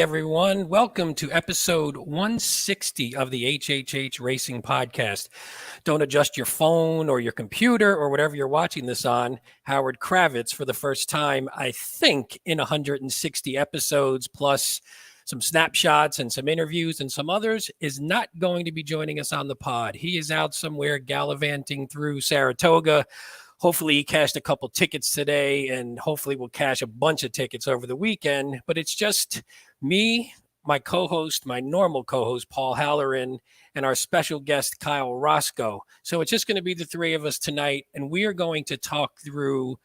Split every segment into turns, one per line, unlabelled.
everyone. Welcome to episode 160 of the HHH Racing Podcast. Don't adjust your phone or your computer or whatever you're watching this on. Howard Kravitz, for the first time, I think, in 160 episodes, plus some snapshots and some interviews and some others, is not going to be joining us on the pod. He is out somewhere gallivanting through Saratoga. Hopefully he cashed a couple tickets today, and hopefully we'll cash a bunch of tickets over the weekend. But it's just me, my co-host, my normal co-host, Paul Halloran, and our special guest, Kyle Roscoe. So it's just going to be the three of us tonight, and we are going to talk through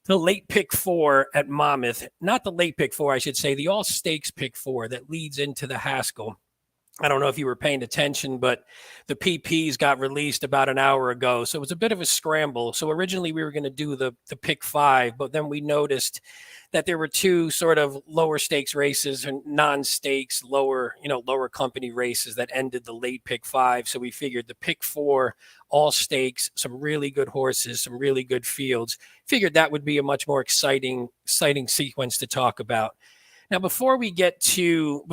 the late pick four at Monmouth. Not the late pick four, I should say, the all stakes pick four that leads into the Haskell. I don't know if you were paying attention, but the PPs got released about an hour ago. So it was a bit of a scramble. So originally we were going to do the pick five, but then we noticed that there were two sort of lower stakes races and non-stakes, lower company races that ended the late pick five. So we figured the pick four, all stakes, some really good horses, some really good fields. Figured that would be a much more exciting sequence to talk about. Now, before we get to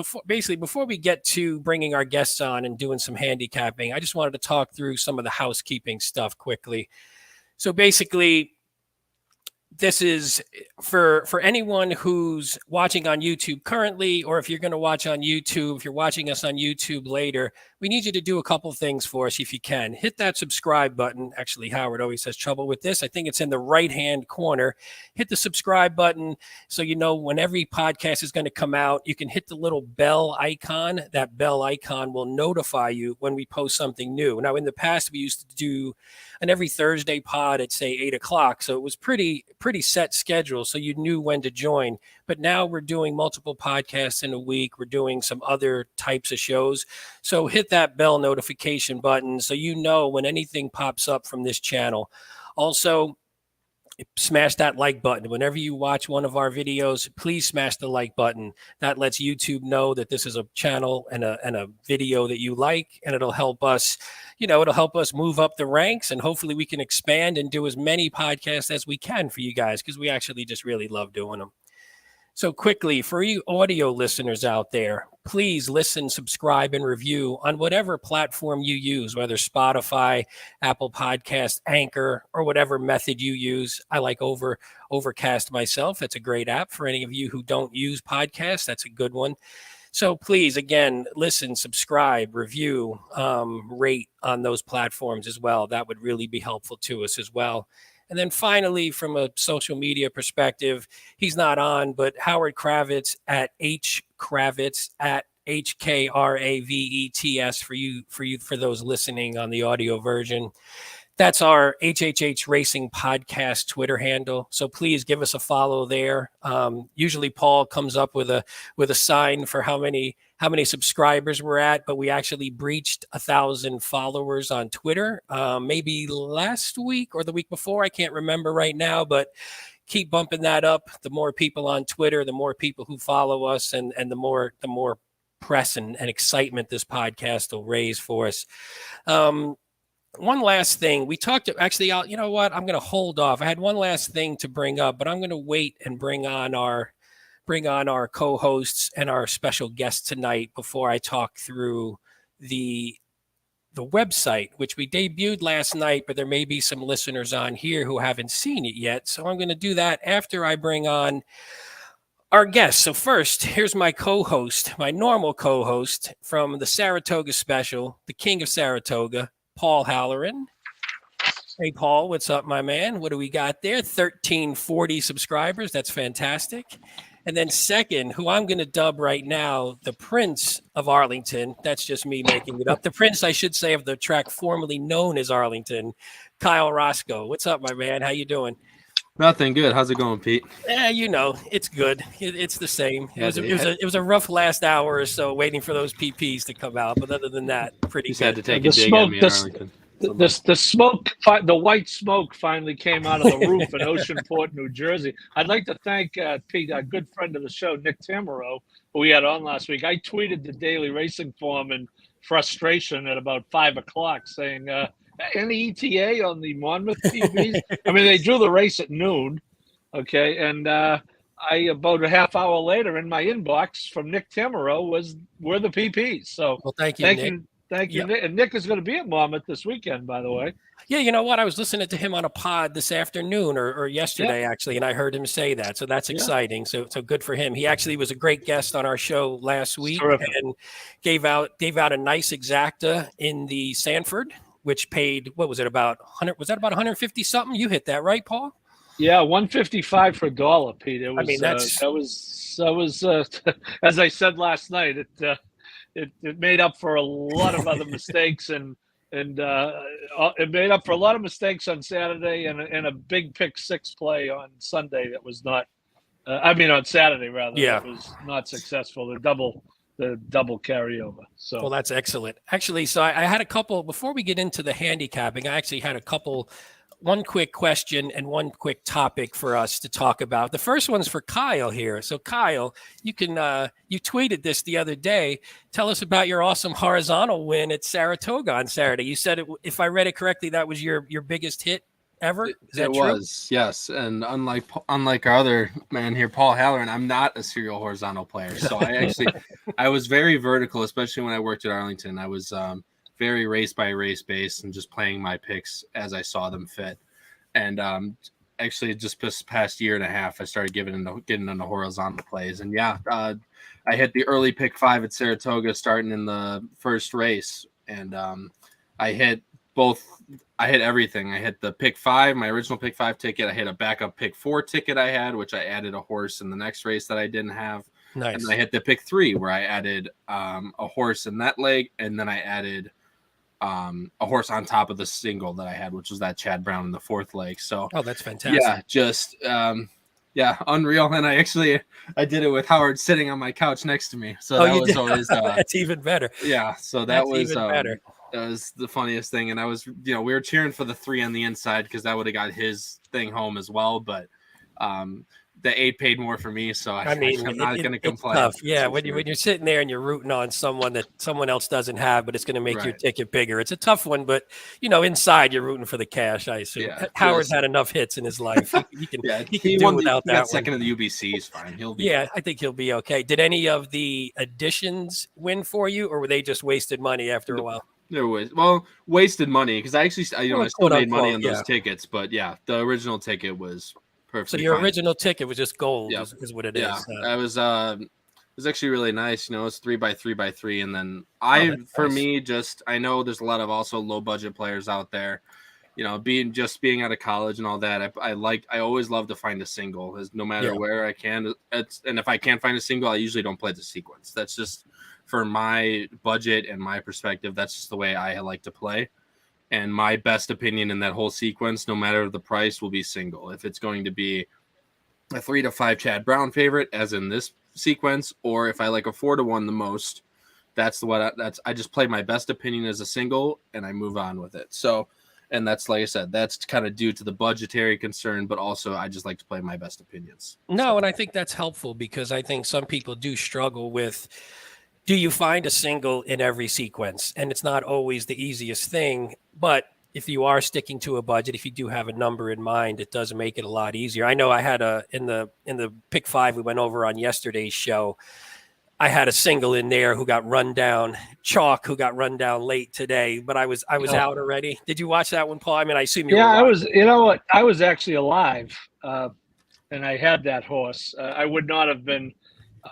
bringing our guests on and doing some handicapping, I just wanted to talk through some of the housekeeping stuff quickly. So basically, this is for anyone who's watching on YouTube currently, or if you're going to watch on YouTube, if you're watching us on YouTube later, we need you to do a couple things for us if you can. Hit that subscribe button. Actually, Howard always has trouble with this. I think it's in the right-hand corner. Hit the subscribe button so you know when every podcast is going to come out. You can hit the little bell icon. That bell icon will notify you when we post something new. Now, in the past, we used to do an every Thursday pod at, say, 8 o'clock. So it was pretty set schedule, so you knew when to join. But now we're doing multiple podcasts in a week. We're doing some other types of shows. So hit that bell notification button so you know when anything pops up from this channel. Also, smash that like button. Whenever you watch one of our videos, please smash the like button. That lets YouTube know that this is a channel and a video that you like, and it'll help us, move up the ranks, and hopefully we can expand and do as many podcasts as we can for you guys, because we actually just really love doing them. So quickly, for you audio listeners out there, please listen, subscribe, and review on whatever platform you use, whether Spotify, Apple Podcast, Anchor, or whatever method you use. I like Overcast myself. That's a great app. For any of you who don't use podcasts, that's a good one. So please, again, listen, subscribe, review, rate on those platforms as well. That would really be helpful to us as well. And then finally, from a social media perspective, he's not on, but Howard Kravitz at HKravitz at HKRAVETS for those listening on the audio version. That's our HHH Racing Podcast Twitter handle. So please give us a follow there. Usually Paul comes up with a sign for how many subscribers we're at, but we actually breached 1,000 followers on Twitter, maybe last week or the week before. I can't remember right now, but keep bumping that up. The more people on Twitter, the more people who follow us, and the more press and excitement this podcast will raise for us. One last thing we talked to, actually, you know what? I'm going to hold off. I had one last thing to bring up, but I'm going to wait and bring on our co-hosts and our special guest tonight before I talk through the website, which we debuted last night, but there may be some listeners on here who haven't seen it yet. So I'm going to do that after I bring on our guest. So first, here's my co-host, my normal co-host from the Saratoga special, the King of Saratoga, Paul Halloran. Hey, Paul, what's up, my man? What do we got there? 1,340 subscribers. That's fantastic. And then second, who I'm going to dub right now, the Prince of Arlington. That's just me making it up. The Prince, I should say, of the track formerly known as Arlington, Kyle Roscoe. What's up, my man? How you doing?
Nothing. Good. How's it going, Pete?
Yeah, it's good. It's the same. It was a rough last hour or so waiting for those PPs to come out, but other than that, pretty good.
Had to take a dig at me in Arlington.
The smoke, the white smoke finally came out of the roof in Oceanport, New Jersey. I'd like to thank Pete, a good friend of the show, Nick Tamaro, who we had on last week. I tweeted the Daily Racing Form in frustration at about 5 o'clock saying, any ETA on the Monmouth TVs? I mean, they drew the race at noon, okay, and about a half hour later in my inbox from Nick Tamaro were the PPs. So
well, thank you, Nick.
Thank you, Nick. And Nick is going to be at Monmouth this weekend, by the way.
Yeah, you know what? I was listening to him on a pod this afternoon or yesterday, actually, and I heard him say that. So that's exciting. So good for him. He actually was a great guest on our show last week and gave out a nice exacta in the Sanford, which paid, what was it, about 100? Was that about 150 something? You hit that, right, Paul?
Yeah, 155 for a dollar, Pete. It was,
I mean,
that was as I said last night. It made up for a lot of other mistakes and it made up for a lot of mistakes on Saturday and a big pick six play on Sunday that was not. On Saturday rather.
Yeah,
it was not successful. The double carryover. So
well, that's excellent. Actually, so I had a couple before we get into the handicapping. I actually had a couple. One quick question and one quick topic for us to talk about. The first one's for Kyle here. So Kyle, you tweeted this the other day. Tell us about your awesome horizontal win at Saratoga on Saturday. You said, if I read it correctly, that was your biggest hit ever. Is that true?
It was, yes. And unlike our other man here, Paul Halloran, I'm not a serial horizontal player. So I was very vertical, especially when I worked at Arlington. I was very race by race based and just playing my picks as I saw them fit. And actually just this past year and a half, I started getting into horizontal plays. And I hit the early pick 5 at Saratoga starting in the first race. And I hit everything. I hit the pick 5, my original pick 5 ticket. I hit a backup pick 4 ticket I had, which I added a horse in the next race that I didn't have.
Nice.
And then I hit the pick 3 where I added a horse in that leg. And then I added a horse on top of the single that I had, which was that Chad Brown in the 4th leg. So,
that's fantastic.
Yeah, just unreal. And I did it with Howard sitting on my couch next to me. So that was always
that's even better.
Yeah, so that was
even better.
That was the funniest thing. And I was, we were cheering for the 3 on the inside because that would have got his thing home as well. But the 8 paid more for me, so I'm not going to complain.
Tough. Yeah, when you're sitting there and you're rooting on someone that someone else doesn't have, but it's going to make your ticket bigger. It's a tough one, but inside you're rooting for the cash. I assume Howard's had enough hits in his life. He can do without that.
Second in the UBC is fine.
I think he'll be okay. Did any of the additions win for you, or were they just wasted money after a while?
There was wasted money because I still made money on those tickets, but the original ticket was. Perfectly
so your
fine.
Original ticket was just gold, is what it is.
I was it was actually really nice. It's 3x3x3, and then I know there's a lot of also low budget players out there. Being out of college and all that, I always love to find a single, no matter where I can. And if I can't find a single, I usually don't play the sequence. That's just for my budget and my perspective. That's just the way I like to play. And my best opinion in that whole sequence, no matter the price, will be single. If it's going to be a 3 to 5 Chad Brown favorite, as in this sequence, or if I like a 4 to 1 the most, I just play my best opinion as a single and I move on with it. So, and that's, like I said, that's kind of due to the budgetary concern, but also I just like to play my best opinions.
No, and I think that's helpful because I think some people do struggle with, do you find a single in every sequence? And it's not always the easiest thing, but if you are sticking to a budget, if you do have a number in mind, it does make it a lot easier. I know I had in the pick 5 we went over on yesterday's show, I had a single in there who got run down, Chalk, who got run down late today, but I was out already. Did you watch that one, Paul? I mean, I assume you were.
I was. You know what? I was actually alive, and I had that horse. I would not have been.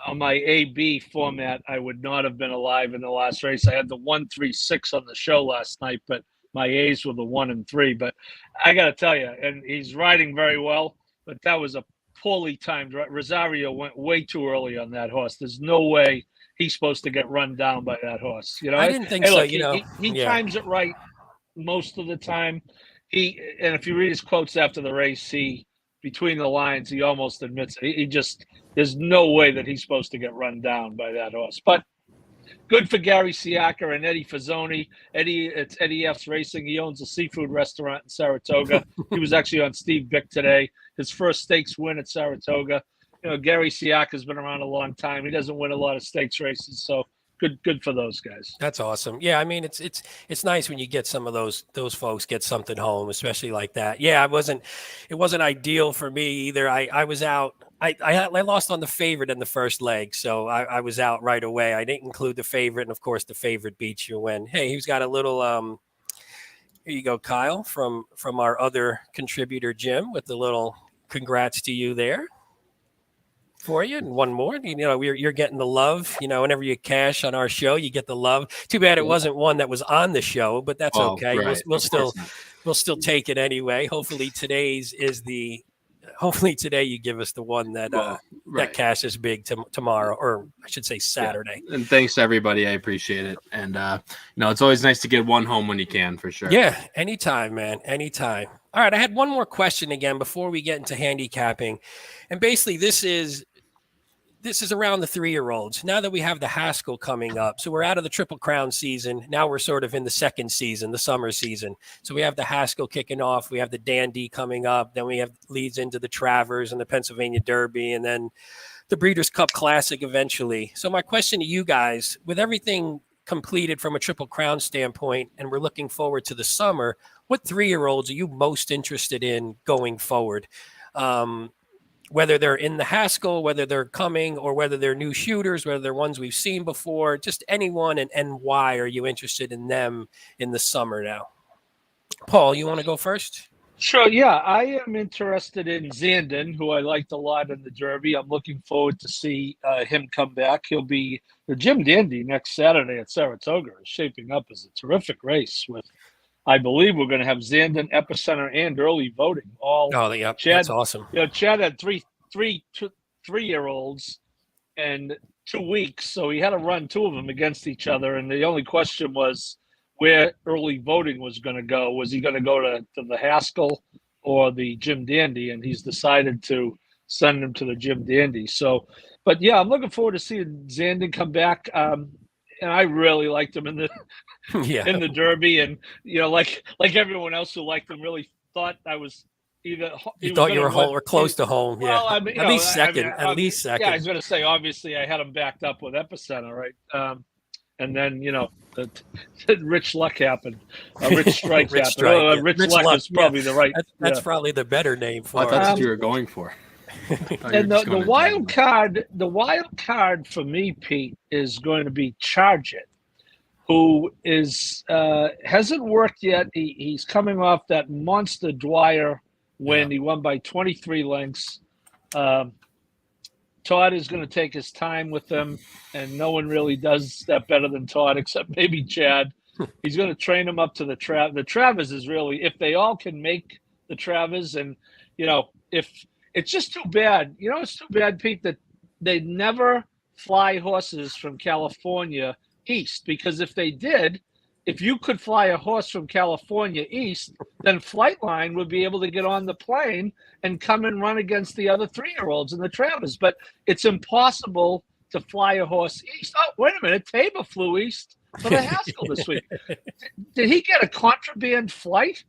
On my AB format, I would not have been alive in the last race. I had the 1-3-6 on the show last night, but my A's were the 1 and 3. But I got to tell you, and he's riding very well, but that was a poorly timed. Rosario went way too early on that horse. There's no way he's supposed to get run down by that horse.
I didn't think so.
Look, he times it right most of the time. And if you read his quotes after the race, between the lines, he almost admits it. There's no way that he's supposed to get run down by that horse. But good for Gary Siaka and Eddie Fazzoni. It's Eddie F's Racing. He owns a seafood restaurant in Saratoga. He was actually on Steve Bick today. His first stakes win at Saratoga. Gary Siaka's been around a long time. He doesn't win a lot of stakes races, so good for those guys.
That's awesome. Yeah, I mean it's nice when you get some of those folks get something home, especially like that. Yeah, it wasn't ideal for me either. I was out I lost on the favorite in the first leg, so I was out right away. I didn't include the favorite, and of course the favorite beats you win. Hey, he's got a little here you go, Kyle, from our other contributor, Jim, with the little congrats to you there for you. And one more, you're getting the love. Whenever you cash on our show, you get the love. Too bad it wasn't one that was on the show, but that's okay.
Right.
We'll still take it anyway. Hopefully today you give us the one that that cash is big tomorrow, or I should say Saturday.
Yeah. And thanks to everybody. I appreciate it. And it's always nice to get one home when you can, for sure.
Yeah, anytime, man, anytime. All right, I had one more question again before we get into handicapping, and basically this is around the 3-year-olds. Now that we have the Haskell coming up, so we're out of the Triple Crown season. Now we're sort of in the second season, the summer season. So we have the Haskell kicking off. We have the Dandy coming up. Then we have leads into the Travers and the Pennsylvania Derby, and then the Breeders' Cup Classic eventually. So my question to you guys, with everything completed from a Triple Crown standpoint, and we're looking forward to the summer, what 3-year-olds are you most interested in going forward? Whether they're in the Haskell, whether they're coming, or whether they're new shooters, whether they're ones we've seen before, just anyone, and why are you interested in them in the summer now? Paul, you want to go first?
Sure, yeah. I am interested in Zandon, who I liked a lot in the Derby. I'm looking forward to see him come back. He'll be the Jim Dandy next Saturday at Saratoga. Is shaping up as a terrific race with, I believe we're going to have Zandon, Epicenter, and early voting.
That's awesome.
Chad had three-year-olds in 2 weeks, so he had to run 2 of them against each other. And the only question was where early voting was going to go. Was he going to go to the Haskell or the Jim Dandy? And he's decided to send him to the Jim Dandy. So, but yeah, I'm looking forward to seeing Zandon come back. And I really liked him in the in the Derby, and like everyone else who liked him, really thought I was either.
You thought you were home or close to home, yeah.
Well, I mean,
at least second.
Yeah, I was going to say, obviously, I had him backed up with Epicenter, right? And then the Rich Luck happened. Rich Strike happened.
Strike,
Rich Luck is probably the right.
That's probably the better name for.
I thought that's what you were going for.
And the wild card for me, Pete, is going to be Charge It, who is hasn't worked yet. He's coming off that monster Dwyer win. He won by 23 lengths. Todd is going to take his time with him, and no one really does that better than Todd, except maybe Chad. He's going to train him up to the Travers is really, if they all can make the Travers, and if it's just too bad. It's too bad, Pete, that they never fly horses from California east, because if they did, if you could fly a horse from California east, then Flightline would be able to get on the plane and come and run against the other 3-year-olds in the Travers. But it's impossible to fly a horse east. Oh, wait a minute. Tabor flew east for the Haskell this week. Did he get a contraband flight?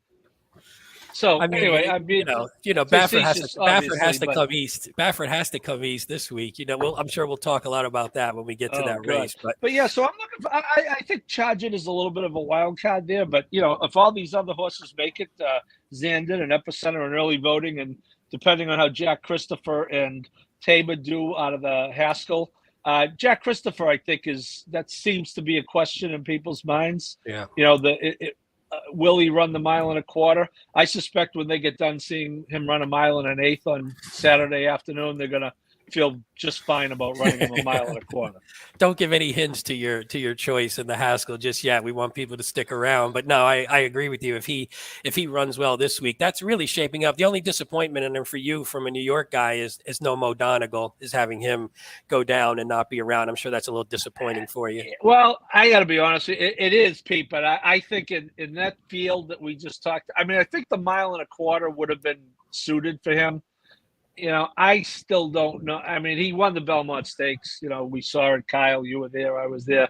So anyway,
Baffert has to come east. Baffert has to come east this week. I'm sure we'll talk a lot about that when we get to that race.
But yeah, so I'm looking for. I think Charge It is a little bit of a wild card there. But if all these other horses make it, Zandon and Epicenter and early voting, and depending on how Jack Christopher and Tabor do out of the Haskell, Jack Christopher, I think that seems to be a question in people's minds.
Yeah.
Will he run the 1.25 miles? I suspect when they get done seeing him run 1 1/8 on Saturday afternoon, they're going to feel just fine about running him 1.25 miles.
Don't give any hints to your choice in the Haskell just yet. We want people to stick around. But no, I agree with you. If he runs well this week, that's really shaping up. The only disappointment in him for you from a New York guy is no Mo Donegal, is having him go down and not be around. I'm sure that's a little disappointing for you.
Well, I got to be honest. It is, Pete. But I think in that field that we just talked, I think the 1.25 miles would have been suited for him. I still don't know. He won the Belmont Stakes. We saw it. Kyle, you were there. I was there.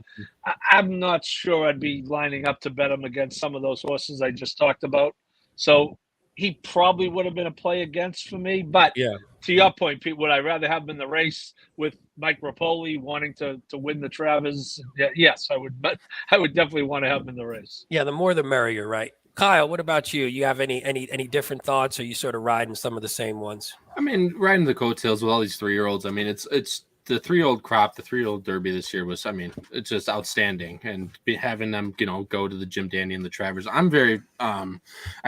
I'm not sure I'd be lining up to bet him against some of those horses I just talked about. So he probably would have been a play against for me. But to your point, Pete, would I rather have him in the race with Mike Rapoli wanting to win the Travers? Yes, I would. But I would definitely want to have him in the race.
Yeah, the more the merrier, right? Kyle, what about you? You have any different thoughts, or you sort of riding some of the same ones?
I mean, riding the coattails with all these 3-year-olds. I mean, it's the 3-year-old crop, the 3-year-old Derby this year was, I mean, it's just outstanding. And having them, go to the Jim Dandy and the Travers. I'm very, I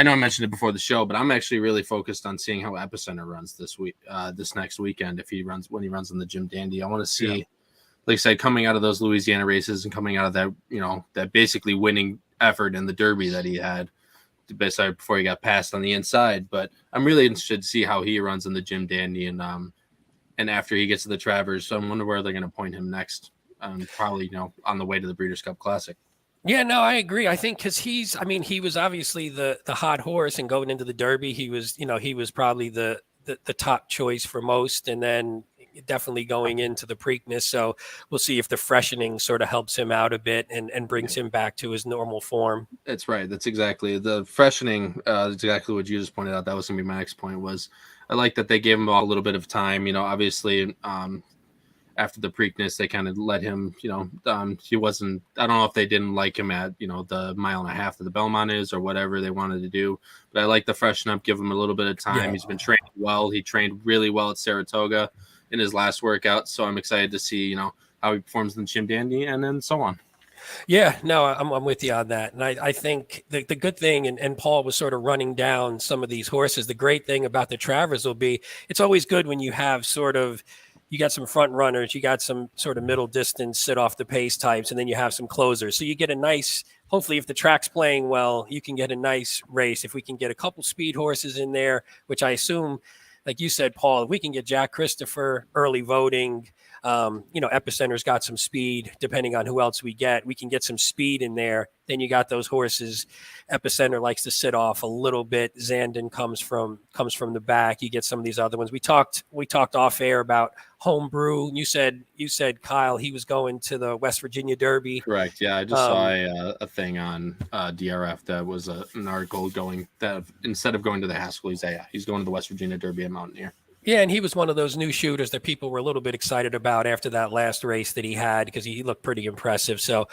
know I mentioned it before the show, but I'm actually really focused on seeing how Epicenter runs this next weekend. When he runs on the Jim Dandy, I want to see, like I said, coming out of those Louisiana races and coming out of that, that basically winning effort in the Derby that he had before he got passed on the inside. But I'm really interested to see how he runs in the Jim Dandy and after he gets to the Travers. So I wonder where they're going to point him next. Probably, on the way to the Breeders' Cup Classic.
Yeah, no, I agree. I think because he was obviously the hot horse, and going into the Derby, he was probably the top choice for most, and then definitely going into the Preakness. So we'll see if the freshening sort of helps him out a bit and brings him back to his normal form.
That's right. That's exactly the freshening. Exactly what you just pointed out. That was going to be my next point. Was I like that they gave him a little bit of time. Obviously, after the Preakness, they kind of let him. He wasn't. I don't know if they didn't like him at the mile and a half that the Belmont is, or whatever they wanted to do. But I like the freshen up, give him a little bit of time. Yeah. He's been training well. He trained really well at Saratoga in his last workout. So I'm excited to see how he performs in the Jim Dandy, and then so on.
Yeah, no, I'm with you on that. And I think the good thing, and Paul was sort of running down some of these horses, the great thing about the Travers will be, it's always good when you have you got some front runners, you got some sort of middle distance, sit off the pace types, and then you have some closers. So you get a nice, hopefully if the track's playing well, you can get a nice race. If we can get a couple speed horses in there, which I assume, like you said, Paul, if we can get Jack Christopher early voting, Epicenter's got some speed, depending on who else we can get some speed in there. Then you got those horses. Epicenter likes to sit off a little bit. Zandon comes from the back. You get some of these other ones. We talked off air about Homebrew. You said, Kyle, he was going to the West Virginia Derby.
Correct. Yeah, I just saw a thing on DRF that was an article going that instead of going to the Haskell, he's going to the West Virginia Derby at Mountaineer.
Yeah, and he was one of those new shooters that people were a little bit excited about after that last race that he had, because he looked pretty impressive. So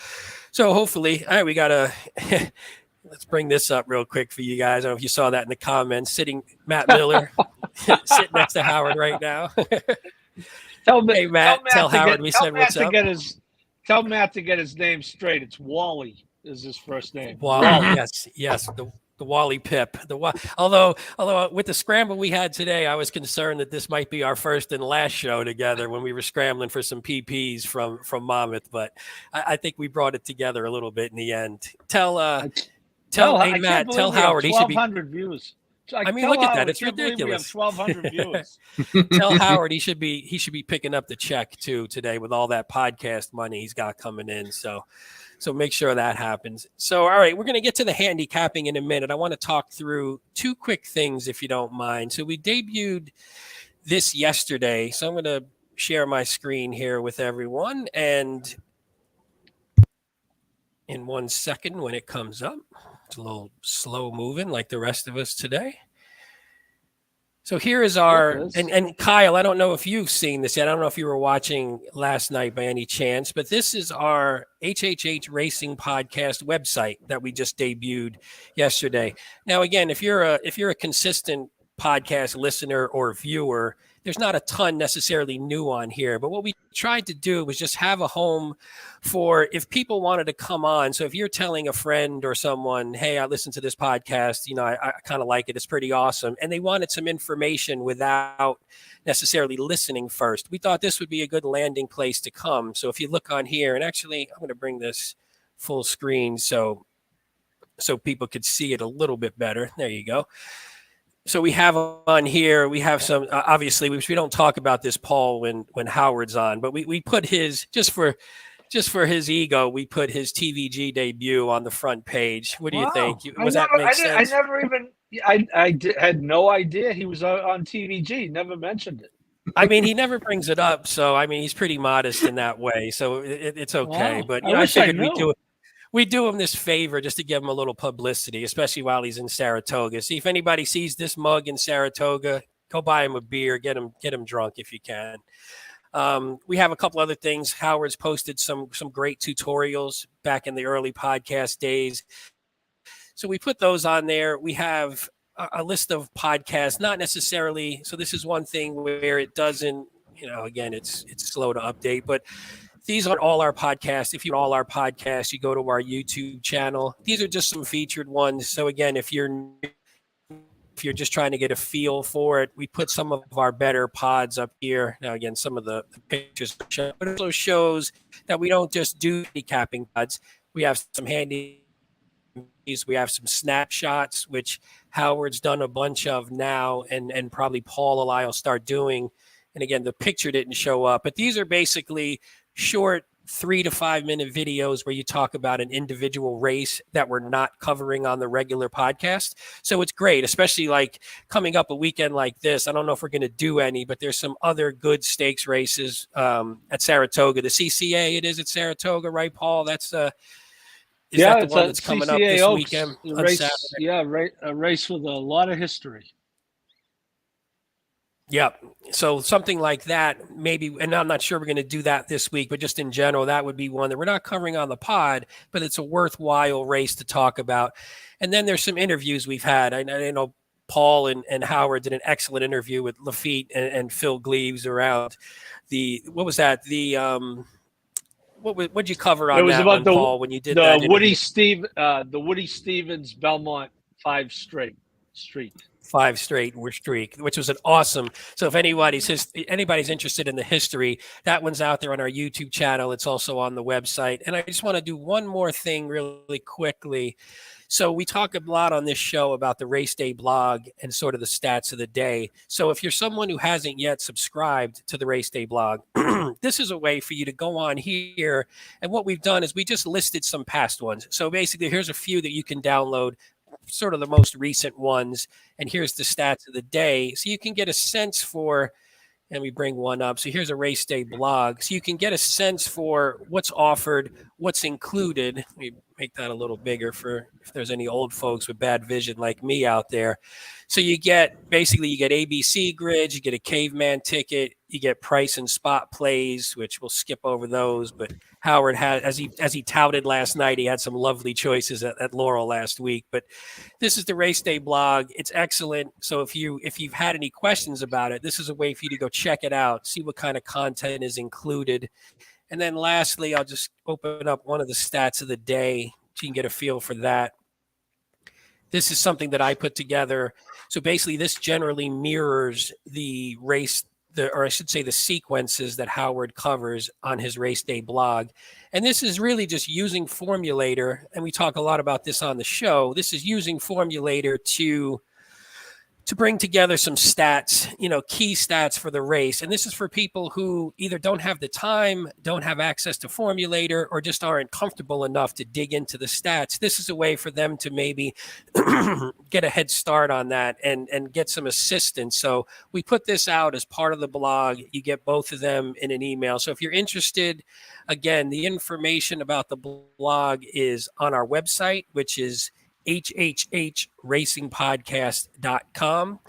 hopefully, all right, we got to let's bring this up real quick for you guys. I don't know if you saw that in the comments. Matt Miller sitting next to Howard right now. Hey, Matt, tell Howard we said what's up.
Tell Matt to get his name straight. It's Wally is his first name.
Wally, yes. The Wally Pip. Although with the scramble we had today, I was concerned that this might be our first and last show together when we were scrambling for some PPs from Monmouth. But I think we brought it together a little bit in the end. Tell Matt, tell Howard he should be 1,200
views.
I mean, look at that. It's ridiculous.
We have 1,200 viewers.
Tell Howard he should be picking up the check too today with all that podcast money he's got coming in. So make sure that happens. So, all right, we're going to get to the handicapping in a minute. I want to talk through two quick things, if you don't mind. So we debuted this yesterday. So I'm going to share my screen here with everyone. And in 1 second when it comes up, it's a little slow moving like the rest of us today. So here is our, and Kyle, I don't know if you've seen this yet. I don't know if you were watching last night by any chance, but this is our HHH Racing Podcast website that we just debuted yesterday. Now, again, if you're a consistent podcast listener or viewer, there's not a ton necessarily new on here, but what we tried to do was just have a home for if people wanted to come on. So if you're telling a friend or someone, hey, I listened to this podcast, I kind of like it, it's pretty awesome, and they wanted some information without necessarily listening first, we thought this would be a good landing place to come. So if you look on here, and actually I'm going to bring this full screen so people could see it a little bit better. There you go. So we have on here, we have some, obviously, we don't talk about this, Paul, when Howard's on, but we put his, just for his ego, we put his TVG debut on the front page. What do you think? That make sense?
I had no idea he was on TVG. Never mentioned it.
I mean, he never brings it up. So, I mean, he's pretty modest in that way. So it's okay. Wow. But I figured we'd do him this favor just to give him a little publicity, especially while he's in Saratoga. See, if anybody sees this mug in Saratoga, go buy him a beer, get him drunk if you can. We have a couple other things. Howard's posted some great tutorials back in the early podcast days. So we put those on there. We have a list of podcasts, not necessarily. So this is one thing where it doesn't, again, it's slow to update, but these aren't all our podcasts. If you all our podcasts, you go to our YouTube channel. These are just some featured ones. So again, if you're just trying to get a feel for it, we put some of our better pods up here. Now, again, some of the pictures show, but it also shows that we don't just do handicapping pods. We have some handy. We have some snapshots, which Howard's done a bunch of now, and probably Paul and I will start doing. And again, the picture didn't show up, but these are basically short 3 to 5 minute videos where you talk about an individual race that we're not covering on the regular podcast. So it's great, especially like coming up a weekend like this. I don't know if we're going to do any, but there's some other good stakes races at Saratoga. The CCA, it is at Saratoga, right, Paul? That's is that the one that's coming
CCA
up this
Oaks,
weekend on
race,
Saturday?
Yeah, a race with a lot of history.
Yep. So something like that, maybe, and I'm not sure we're going to do that this week, but just in general, that would be one that we're not covering on the pod, but it's a worthwhile race to talk about. And then there's some interviews we've had. I know Paul and Howard did an excellent interview with Lafitte and Phil Gleaves around what was that? What'd you cover on that one, Paul, when you did that interview?
The Woody Stevens Belmont 5 streak.
5 straight streak, which was an awesome. So if anybody's interested in the history, that one's out there on our YouTube channel. It's also on the website. And I just want to do one more thing really quickly. So we talk a lot on this show about the race day blog and sort of the stats of the day. So if you're someone who hasn't yet subscribed to the race day blog, this is a way for you to go on here. And what we've done is we just listed some past ones. So basically, here's a few that you can download, sort of the most recent ones. And here's the stats of the day. So you can get a sense for, and we bring one up. So here's a race day blog. So you can get a sense for what's offered, what's included. Let me make that a little bigger for if there's any old folks with bad vision like me out there. So you get ABC grids, you get a caveman ticket, you get price and spot plays, which we'll skip over those. But Howard had, as he touted last night, he had some lovely choices at Laurel last week. But this is the race day blog. It's excellent. So if you've had any questions about it, this is a way for you to go check it out, see what kind of content is included. And then lastly, I'll just open up one of the stats of the day so you can get a feel for that. This is something that I put together. So basically, this generally mirrors the race, or I should say the sequences that Howard covers on his race day blog. And this is really just using Formulator. And we talk a lot about this on the show. This is using Formulator to bring together some stats, key stats for the race. And this is for people who either don't have the time, don't have access to Formulator, or just aren't comfortable enough to dig into the stats. This is a way for them to maybe get a head start on that and get some assistance. So we put this out as part of the blog. You get both of them in an email. So if you're interested, again, the information about the blog is on our website, which is HHHracingpodcast.com.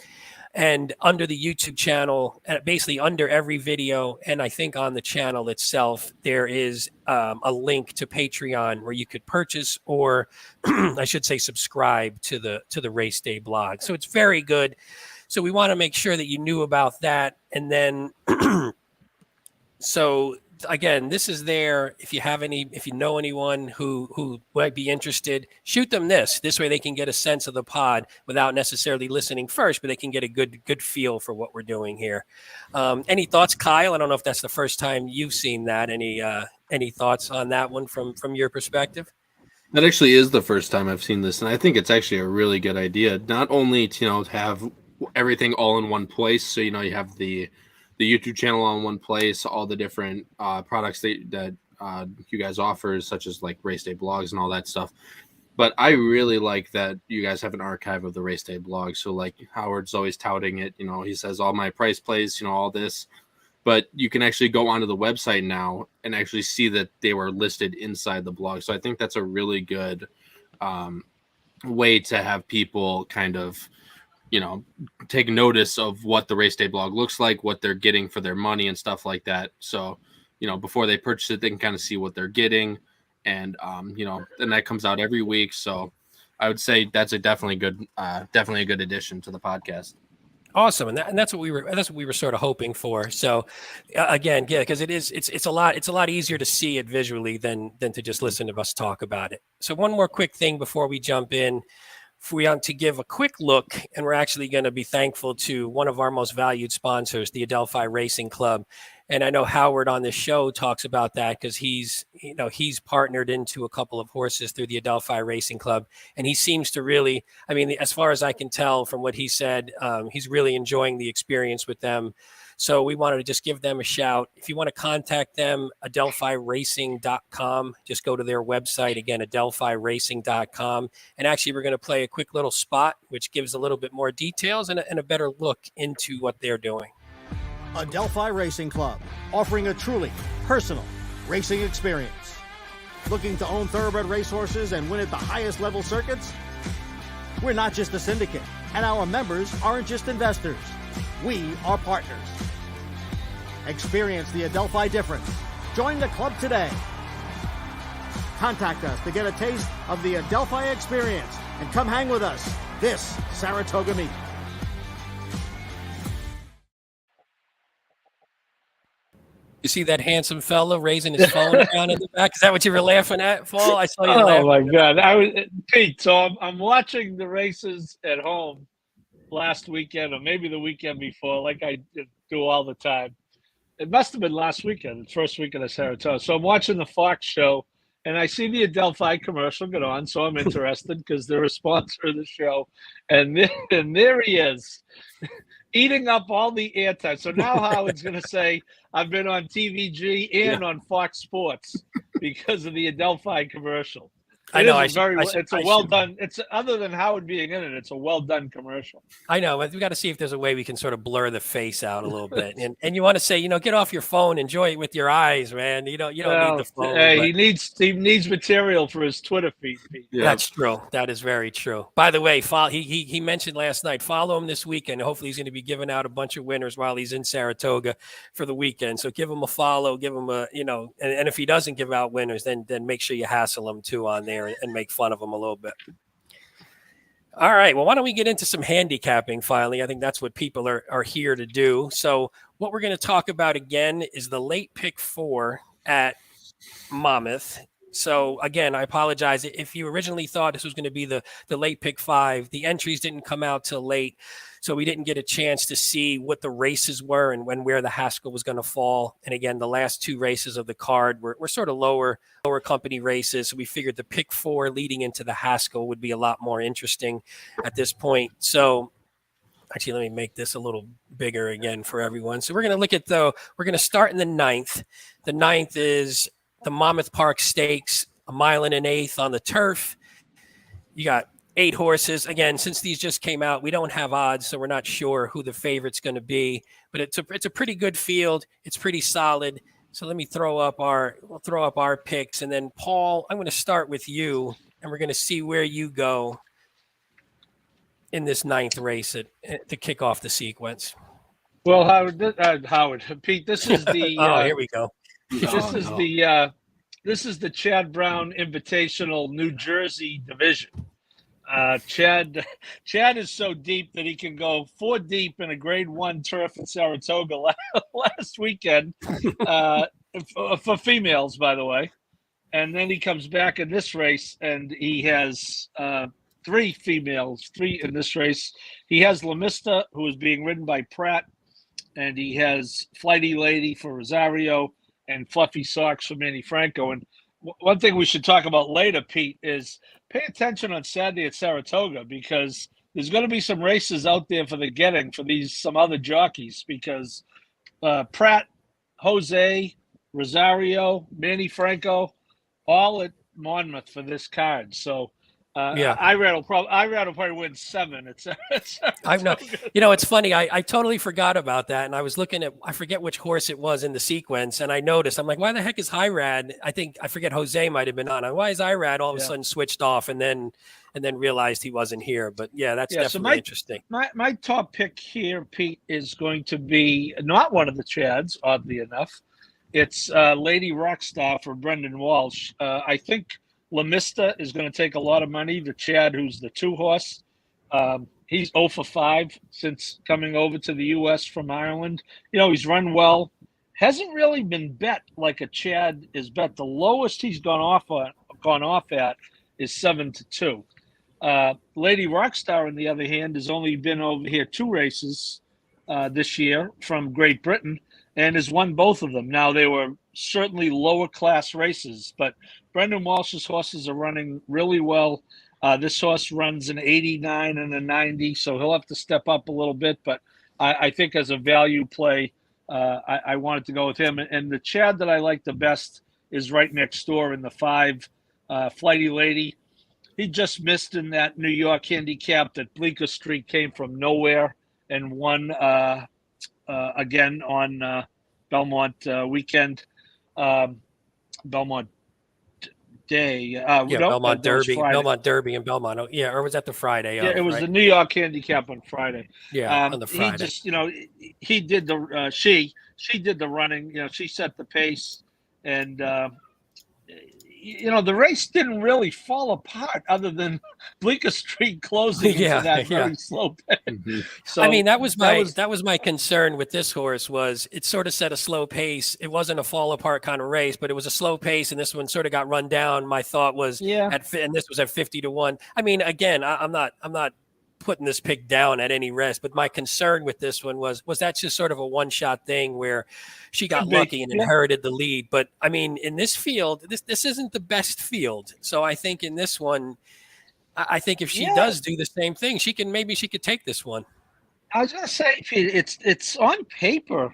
And under the YouTube channel, basically under every video, and I think on the channel itself, there is a link to Patreon where you could purchase, or I should say subscribe to the race day blog. So it's very good. So we want to make sure that you knew about that. And then so again, this is there. If you know anyone who might be interested, shoot them this. This way they can get a sense of the pod without necessarily listening first, but they can get a good feel for what we're doing here. Any thoughts, Kyle? I don't know if that's the first time you've seen that. Any thoughts on that one from your perspective?
That actually is the first time I've seen this, and I think it's actually a really good idea. Not only to have everything all in one place, so you have the YouTube channel on one place, all the different products that you guys offer, such as like race day blogs and all that stuff. But I really like that you guys have an archive of the race day blog. So like Howard's always touting it, he says all my price plays, all this, but you can actually go onto the website now and actually see that they were listed inside the blog. So I think that's a really good way to have people kind of, take notice of what the race day blog looks like, what they're getting for their money and stuff like that. So, before they purchase it, they can kind of see what they're getting. And, and that comes out every week. So I would say that's definitely a good addition to the podcast.
Awesome, and that's what we were sort of hoping for. So, again, yeah, because it's a lot easier to see it visually than to just listen to us talk about it. So, one more quick thing before we jump in. If we want to give a quick look, and we're actually going to be thankful to one of our most valued sponsors, the Adelphi Racing Club. And I know Howard on this show talks about that because he's partnered into a couple of horses through the Adelphi Racing Club. And he seems to really, I mean, as far as I can tell from what he said, he's really enjoying the experience with them. So we wanted to just give them a shout. If you want to contact them, adelphiracing.com. Just go to their website, again, adelphiracing.com. And actually, we're going to play a quick little spot, which gives a little bit more details and a better look into what they're doing.
Adelphi Racing Club, offering a truly personal racing experience. Looking to own thoroughbred racehorses and win at the highest level circuits? We're not just a syndicate, and our members aren't just investors. We are partners. Experience the Adelphi difference. Join the club today. Contact us to get a taste of the Adelphi experience and come hang with us this Saratoga meet.
You see that handsome fella raising his phone around in the back? Is that what you were laughing at, Paul? I saw you laughing.
Oh my God! Pete. So I'm watching the races at home last weekend, or maybe the weekend before, like I do all the time. It must have been last weekend, the first weekend of Saratoga. So I'm watching the Fox show, and I see the Adelphi commercial get on, so I'm interested because they're a sponsor of the show. And there he is, eating up all the airtime. So now Howard's going to say, I've been on TVG and on Fox Sports because of the Adelphi commercial. It's a well done. It's other than Howard being in it. It's a well done commercial.
I know, but we got to see if there's a way we can sort of blur the face out a little bit. And you want to say, get off your phone, enjoy it with your eyes, man. You don't need the phone.
He needs material for his Twitter feed.
Yeah. That's true. That is very true. By the way, he mentioned last night, follow him this weekend. Hopefully he's going to be giving out a bunch of winners while he's in Saratoga for the weekend. So give him a follow, give him a, and if he doesn't give out winners, then make sure you hassle him too on there and make fun of him a little bit. All right. Well, why don't we get into some handicapping finally? I think that's what people are here to do. So what we're going to talk about again is the late pick 4 at Monmouth. So again, I apologize if you originally thought this was going to be the late pick 5. The entries didn't come out till late, so we didn't get a chance to see what the races were and where the Haskell was going to fall. And again, the last 2 races of the card were sort of lower company races. So we figured the pick 4 leading into the Haskell would be a lot more interesting at this point. So actually, let me make this a little bigger again for everyone. So we're going to look at we're going to start in the 9th. The 9th is the Monmouth Park Stakes, 1 1/8 on the turf. You got 8 horses. Again, since these just came out, we don't have odds, so we're not sure who the favorite's going to be. But it's a pretty good field. It's pretty solid. So let me throw up our picks, and then Paul, I'm going to start with you, and we're going to see where you go in this 9th race to kick off the sequence.
Well, Pete, this is the.
Here we go.
This is the Chad Brown Invitational New Jersey division. Chad is so deep that he can go 4 deep in a Grade 1 turf in Saratoga last weekend for females, by the way. And then he comes back in this race, and he has 3 females, 3 in this race. He has Lamista, who is being ridden by Pratt, and he has Flighty Lady for Rosario and Fluffy Socks for Manny Franco. And one thing we should talk about later, Pete, is pay attention on Saturday at Saratoga, because there's going to be some races out there for the getting for some other jockeys, because Pratt, Jose, Rosario, Manny Franco, all at Monmouth for this card. So Irad will probably win 7.
I've not. It's funny. I totally forgot about that, and I was looking at, I forget which horse it was in the sequence, and I noticed, I'm like, why the heck is Irad? I forget Jose might have been on. Why is Irad all of a sudden switched off, and then realized he wasn't here? But that's definitely interesting.
My top pick here, Pete, is going to be not one of the Chads, oddly enough. It's Lady Rockstar for Brendan Walsh. I think Lamista is going to take a lot of money. The Chad, who's the 2-horse, he's 0 for 5 since coming over to the U.S. from Ireland. He's run well. Hasn't really been bet like a Chad is bet. The lowest he's gone off at is 7-2. Lady Rockstar, on the other hand, has only been over here 2 races this year from Great Britain and has won both of them. Now, they were certainly lower class races, but Brendan Walsh's horses are running really well. This horse runs an 89 and a 90, so he'll have to step up a little bit. But I think as a value play, I wanted to go with him. And the Chad that I like the best is right next door in the 5, Flighty Lady. He just missed in that New York handicap that Bleecker Street came from nowhere and won again on Belmont weekend. Belmont Day.
Belmont Derby and Belmont. Or was that the Friday?
Yeah, it was the New York handicap on Friday.
Yeah, on the Friday.
He just, he did the she did the running. She set the pace, and the race didn't really fall apart other than Bleecker Street closing into that very slow pace.
Mm-hmm.
So
that was my concern with this horse. Was it sort of set a slow pace? It wasn't a fall apart kind of race, but it was a slow pace, and this one sort of got run down. My thought was, and this was at 50-1. I mean, again, I'm not putting this pick down at any risk, but my concern with this one was that just sort of a one-shot thing where she got lucky and inherited the lead. But I mean, in this field, this isn't the best field. So I think in this one, I think if she does do the same thing, she could take this one.
I was going to say, it's on paper.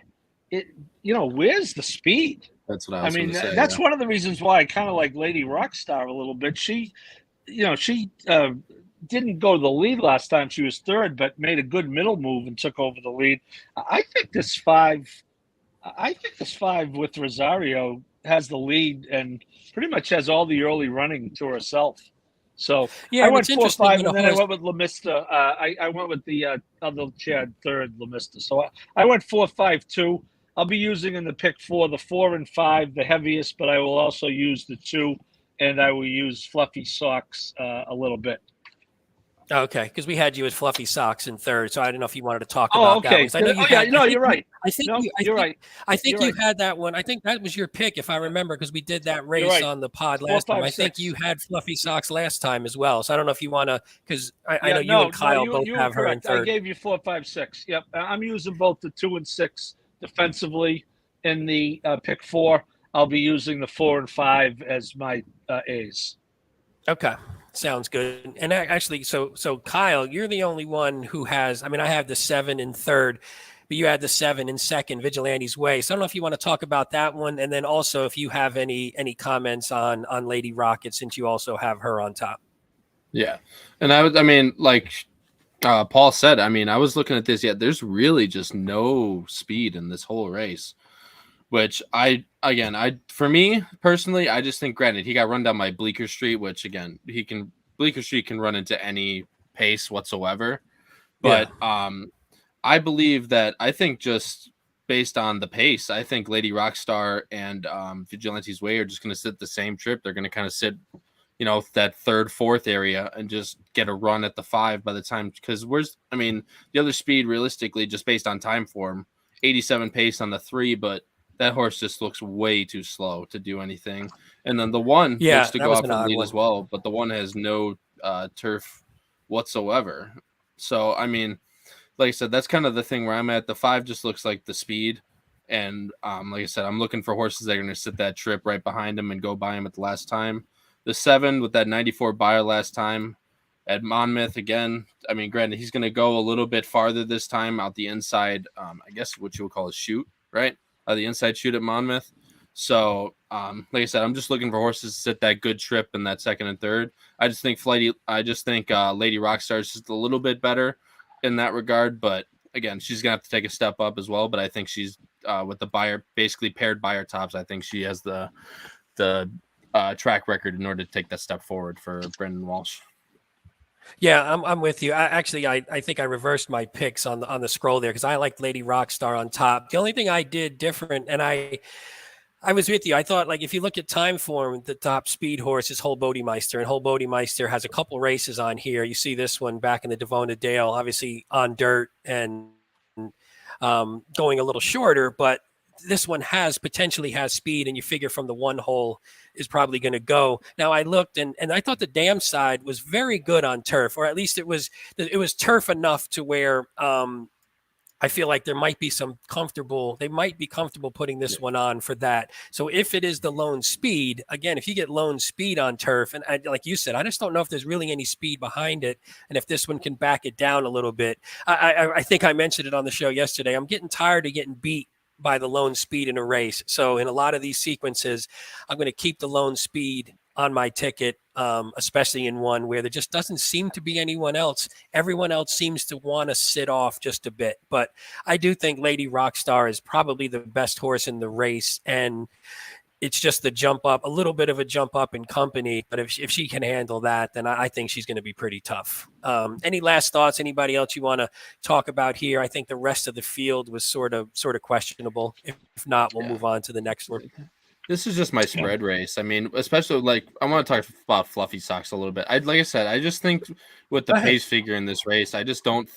Where's the speed?
That's what I was going to say.
That's one of the reasons why I kind of like Lady Rockstar a little bit. She didn't go to the lead last time. She was 3rd, but made a good middle move and took over the lead. I think this 5 with Rosario has the lead and pretty much has all the early running to herself. So I went 4-5, and then I went with Lamista. I went with the other Chad 3rd, Lamista. So I went 4-5-2. I'll be using in the pick 4, the 4 and 5, the heaviest, but I will also use the 2, and I will use Fluffy Socks a little bit.
Okay, because we had you as Fluffy Socks in 3rd, so I don't know if you wanted to talk about that one. I know
you're right.
You're right. I think you had that one. I think that was your pick, if I remember, because we did that race on the pod last time. I think you had Fluffy Socks last time as well. So I don't know if you want to, because I know you and Kyle both have her in 3rd.
I gave you 4, 5, 6. Yep, I'm using both the 2 and 6 defensively in the pick 4. I'll be using the 4 and 5 as my A's.
Okay. Sounds good. And actually, so Kyle, you're the only one who has, I have the 7 in 3rd, but you had the 7 in 2nd, Vigilante's Way. So I don't know if you want to talk about that one. And then also if you have any comments on Lady Rocket, since you also have her on top.
Yeah. And like Paul said, I was looking at this. There's really just no speed in this whole race, which for me personally, I just think, granted, he got run down by Bleecker Street, which again, Bleecker Street can run into any pace whatsoever. But I believe that, I think just based on the pace, I think Lady Rockstar and Vigilante's Way are just going to sit the same trip. They're going to kind of sit, that 3rd, 4th area and just get a run at the 5 by the time, because the other speed realistically, just based on time form, 87 pace on the 3, but that horse just looks way too slow to do anything. And then the 1 looks to go off the lead as well, but the 1 has no turf whatsoever. So, like I said, that's kind of the thing where I'm at. The 5 just looks like the speed. And like I said, I'm looking for horses that are going to sit that trip right behind him and go by him at the last time. The 7 with that 94 buyer last time at Monmouth again. Granted, he's going to go a little bit farther this time out the inside, I guess what you would call a chute, right? The inside chute at Monmouth. So, like I said, I'm just looking for horses to sit that good trip in that 2nd and 3rd. I just think Lady Rockstar is just a little bit better in that regard. But again, she's gonna have to take a step up as well. But I think she's with the basically paired buyer tops. I think she has the track record in order to take that step forward for Brendan Walsh.
Yeah, I'm with you. I think I reversed my picks on the scroll there because I liked Lady Rockstar on top. The only thing I did different, and I I was with you. I thought, like, if you look at time form, the top speed horse is Whole Bodymeister, and Whole Bodymeister has a couple races on here. You see this one back in the Devona Dale, obviously on dirt and going a little shorter, but this one potentially has speed, and you figure from the one hole is probably going to go. Now I looked and I thought the dam side was very good on turf, or at least it was turf enough to where I feel like they might be comfortable putting this one on for that. So if it is the lone speed, again, if you get lone speed on turf, and like you said, I just don't know if there's really any speed behind it, and if this one can back it down a little bit. I think I mentioned it on the show yesterday. I'm getting tired of getting beat by the lone speed in a race. So in a lot of these sequences, I'm going to keep the lone speed on my ticket, especially in one where there just doesn't seem to be anyone else. Everyone else seems to want to sit off just a bit. But I do think Lady Rockstar is probably the best horse in the race. And it's just the jump up, a little bit of a jump up in company. But if she can handle that, then I think she's going to be pretty tough. Any last thoughts? Anybody else you want to talk about here? I think the rest of the field was sort of questionable. If not, we'll move on to the next one.
This is just my spread race. I mean, especially like I want to talk about Fluffy Socks a little bit. Like I said, I just think with the pace figure in this race, I think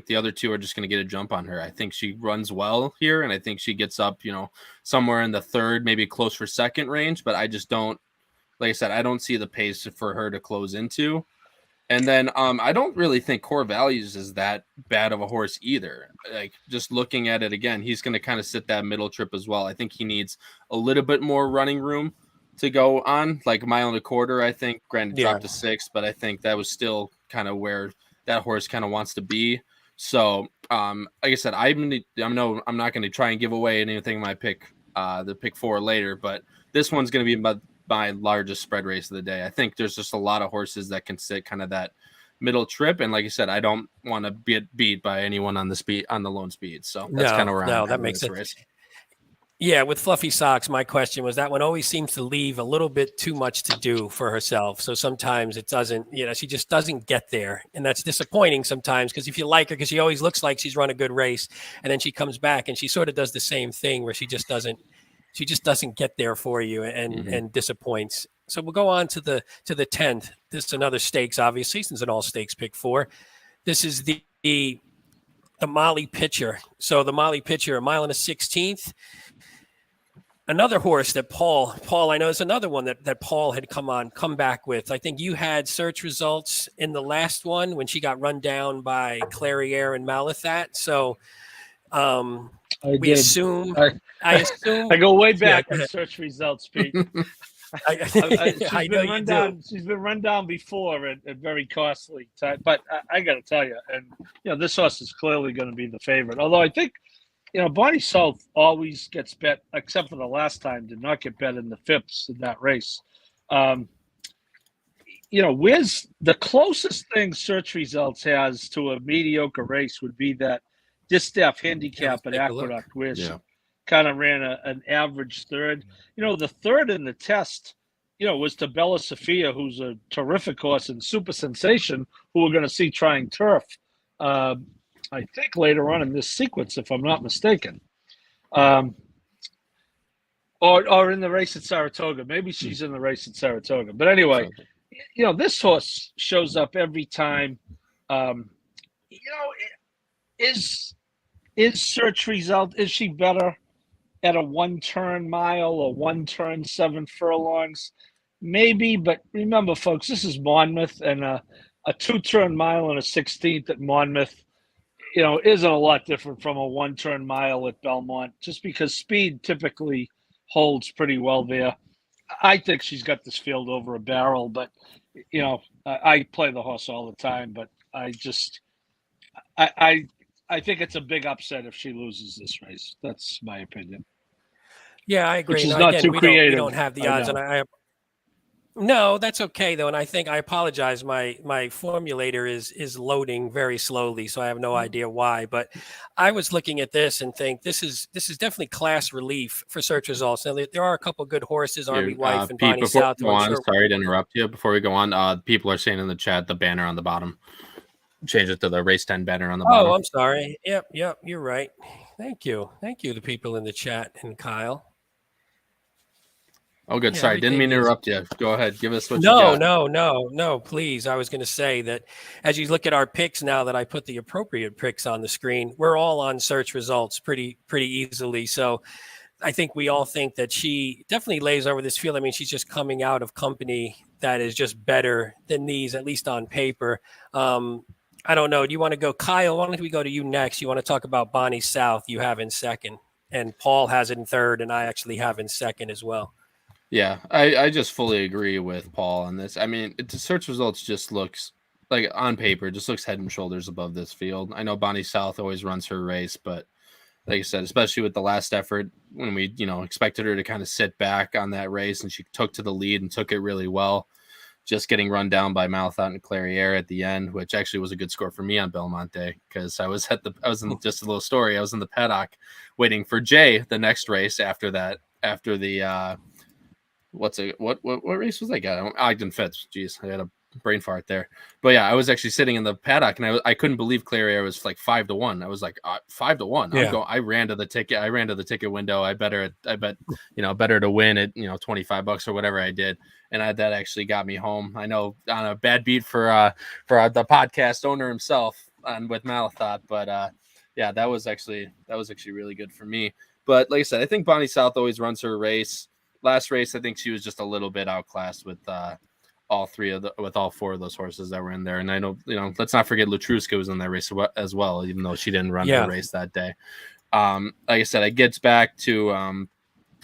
the other two are just going to get a jump on her. I think she runs well here, and I think she gets up, somewhere in the third, maybe close for second range. But I just don't, like I said, I don't see the pace for her to close into. And then I don't really think Core Values is that bad of a horse either. Like just looking at it again, he's going to kind of sit that middle trip as well. I think he needs a little bit more running room to go on, like a mile and a quarter. I think granted dropped to 6th, but I think that was still kind of where that horse kind of wants to be. So like I said, I'm not going to try and give away anything in my pick, the pick 4 later, but this one's going to be my largest spread race of the day. I think there's just a lot of horses that can sit kind of that middle trip, and like I said, I don't want to get beat by anyone on the lone speed. So that's kind of where I'm
that makes sense.
Race.
Yeah, with Fluffy Socks, my question was that one always seems to leave a little bit too much to do for herself. So sometimes it doesn't, she just doesn't get there, and that's disappointing sometimes because if you like her, because she always looks like she's run a good race, and then she comes back and she sort of does the same thing where she just doesn't get there for you and disappoints. So we'll go on to the 10th. This is another stakes, obviously, since an all stakes pick 4. This is the Molly Pitcher. So the Molly Pitcher, 1 1/16. Another horse that Paul, I know is another one that Paul had come back with. I think you had search results in the last one when she got run down by Clairiere and Malathat. So I assume
I go way back
in
search results, Pete. She's been run down before at very costly time, but I got to tell you, and this horse is clearly going to be the favorite. Although I think Bonnie South always gets bet, except for the last time, did not get bet in the Phipps in that race. Where's the closest thing search results has to a mediocre race would be that distaff handicap at Aqueduct, where she kind of ran an average third. The third in the test, was to Bella Sophia, who's a terrific horse and super sensation, who we're going to see trying turf, I think later on in this sequence, if I'm not mistaken. Or in the race at Saratoga. Maybe she's in the race at Saratoga. But anyway, this horse shows up every time. Is search result, is she better at a 1-turn mile or 1-turn 7 furlongs? Maybe, but remember, folks, this is Monmouth, and a 2-turn mile and a 16th at Monmouth, isn't a lot different from a 1-turn mile at Belmont, just because speed typically holds pretty well there. I think she's got this field over a barrel, but, I play the horse all the time, but I think it's a big upset if she loses this race. That's my opinion.
Yeah, I agree.
Which is not too creative.
We don't have the odds, and no, that's okay though. And I think I apologize. My formulator is loading very slowly, so I have no idea why. But I was looking at this and think this is definitely class relief for search results. Now there are a couple good horses, Army Wife and
Pete,
Bonnie South.
Sorry to interrupt you. Before we go on, people are saying in the chat the banner on the bottom. Change it to the race 10 banner on the bottom.
Oh, I'm sorry. Yep, you're right. Thank you, the people in the chat and Kyle.
Oh, good.
Yeah,
Sorry, didn't mean to
everything is-
interrupt you. Go ahead. Give us what you
No,
got.
no, please. I was going to say that as you look at our picks now that I put the appropriate picks on the screen, we're all on search results pretty easily. So I think we all think that she definitely lays over this field. I mean, she's just coming out of company that is just better than these, at least on paper. I don't know. Do you want to go, Kyle? Why don't we go to you next? You want to talk about Bonnie South? You have in second, and Paul has it in third, and I actually have in second as well.
Yeah, I just fully agree with Paul on this. I mean, the search results just looks like on paper, just looks head and shoulders above this field. I know Bonnie South always runs her race, but like I said, especially with the last effort when we, expected her to kind of sit back on that race and she took to the lead and took it really well, just getting run down by Malathaat and Clairiere at the end, which actually was a good score for me on Belmont Day because I was in just a little story. I was in the paddock waiting for Jay the next race after the what race was that guy? Ogden Fitz. Jeez, I had a brain fart there. But yeah, I was actually sitting in the paddock and I couldn't believe Clairiere was like 5-1. I was like 5-1.
Yeah.
I ran to the ticket window. I bet better to win at $25 or whatever I did. And that actually got me home. I know on a bad beat for the podcast owner himself and with Malathaat, but yeah, that was actually really good for me. But like I said, I think Bonnie South always runs her race. Last race, I think she was just a little bit outclassed with all four of those horses that were in there. And I know, let's not forget Latruska was in that race as well, even though she didn't run the race that day. Like I said, it gets back to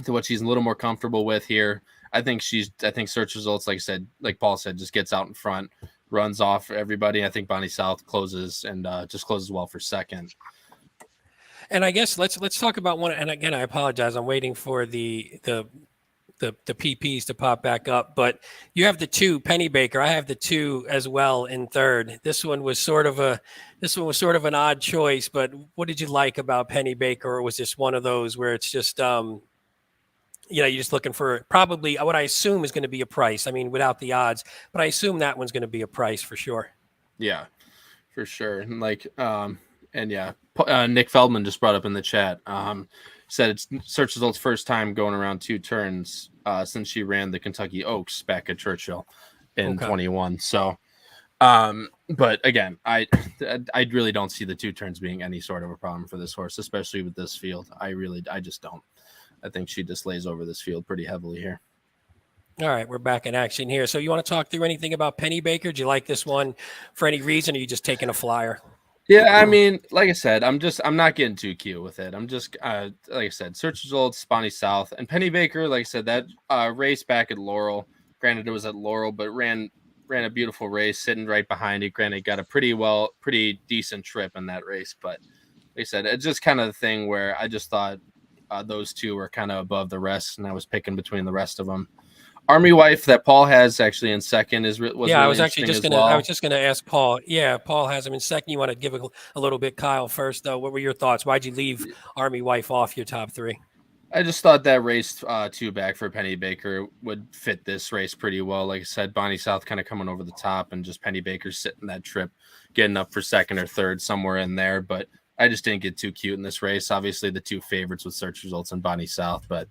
what she's a little more comfortable with here. I think search results, like I said, like Paul said, just gets out in front, runs off everybody. I think Bonnie South closes and just closes well for second.
And I guess let's talk about one. And again, I apologize. I'm waiting for the PPs to pop back up, but you have the two Pennybaker. I have the two as well in third. This one was sort of an odd choice, but what did you like about Pennybaker? Or was this one of those where it's just, you're just looking for probably what I assume is going to be a price. I mean, without the odds, but I assume that one's going to be a price for sure.
Yeah, for sure. And Nick Feldman just brought up in the chat, said it's search results first time going around two turns since she ran the Kentucky Oaks back at Churchill in 21. So, but again, I really don't see the two turns being any sort of a problem for this horse, especially with this field. I just don't. I think she just lays over this field pretty heavily here.
All right, we're back in action here. So you want to talk through anything about Pennybaker? Do you like this one for any reason? Or are you just taking a flyer?
Yeah, I mean, like I said, I'm not getting too cute with it. I'm just, like I said, search results, Bonnie South, and Pennybaker. Like I said, that race back at Laurel. Granted, it was at Laurel, but ran a beautiful race, sitting right behind it. Granted, got a pretty decent trip in that race. But like I said, it's just kind of the thing where I just thought those two were kind of above the rest, and I was picking between the rest of them. Army Wife that Paul has actually in second I was just
going to ask Paul. Yeah, Paul has him in second. You want to give a little bit, Kyle, first though. What were your thoughts? Why'd you leave Army Wife off your top three?
I just thought that race two back for Pennybaker would fit this race pretty well. Like I said, Bonnie South kind of coming over the top and just Pennybaker sitting that trip, getting up for second or third somewhere in there. But I just didn't get too cute in this race. Obviously, the two favorites with search results and Bonnie South, but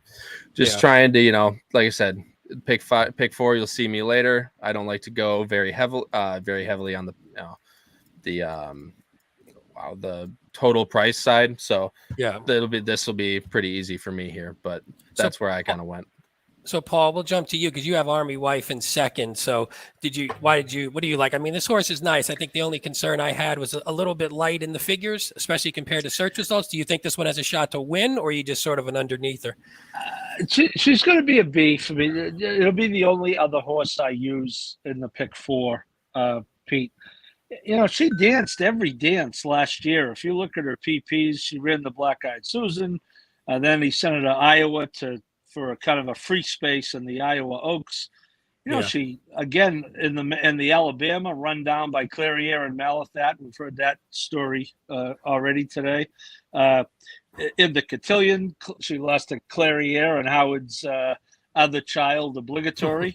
just trying to, like I said, pick four. You'll see me later. I don't like to go very heavily on the total price side. So yeah, this will be pretty easy for me here. But that's where I kind of went.
So Paul, we'll jump to you because you have Army Wife in second. So what do you like? I mean, this horse is nice. I think the only concern I had was a little bit light in the figures, especially compared to search results. Do you think this one has a shot to win, or are you just sort of an underneather?
She's going to be a B for me. It'll be the only other horse I use in the pick four, Pete. She danced every dance last year. If you look at her PPs, she ran the Black Eyed Susan. Then he sent her to Iowa for a kind of a free space in the Iowa Oaks. She again in the Alabama run down by Clairiere and Malathaat. We've heard that story already today. In the Cotillion, she lost to Clairiere and Howard's other child, Obligatory.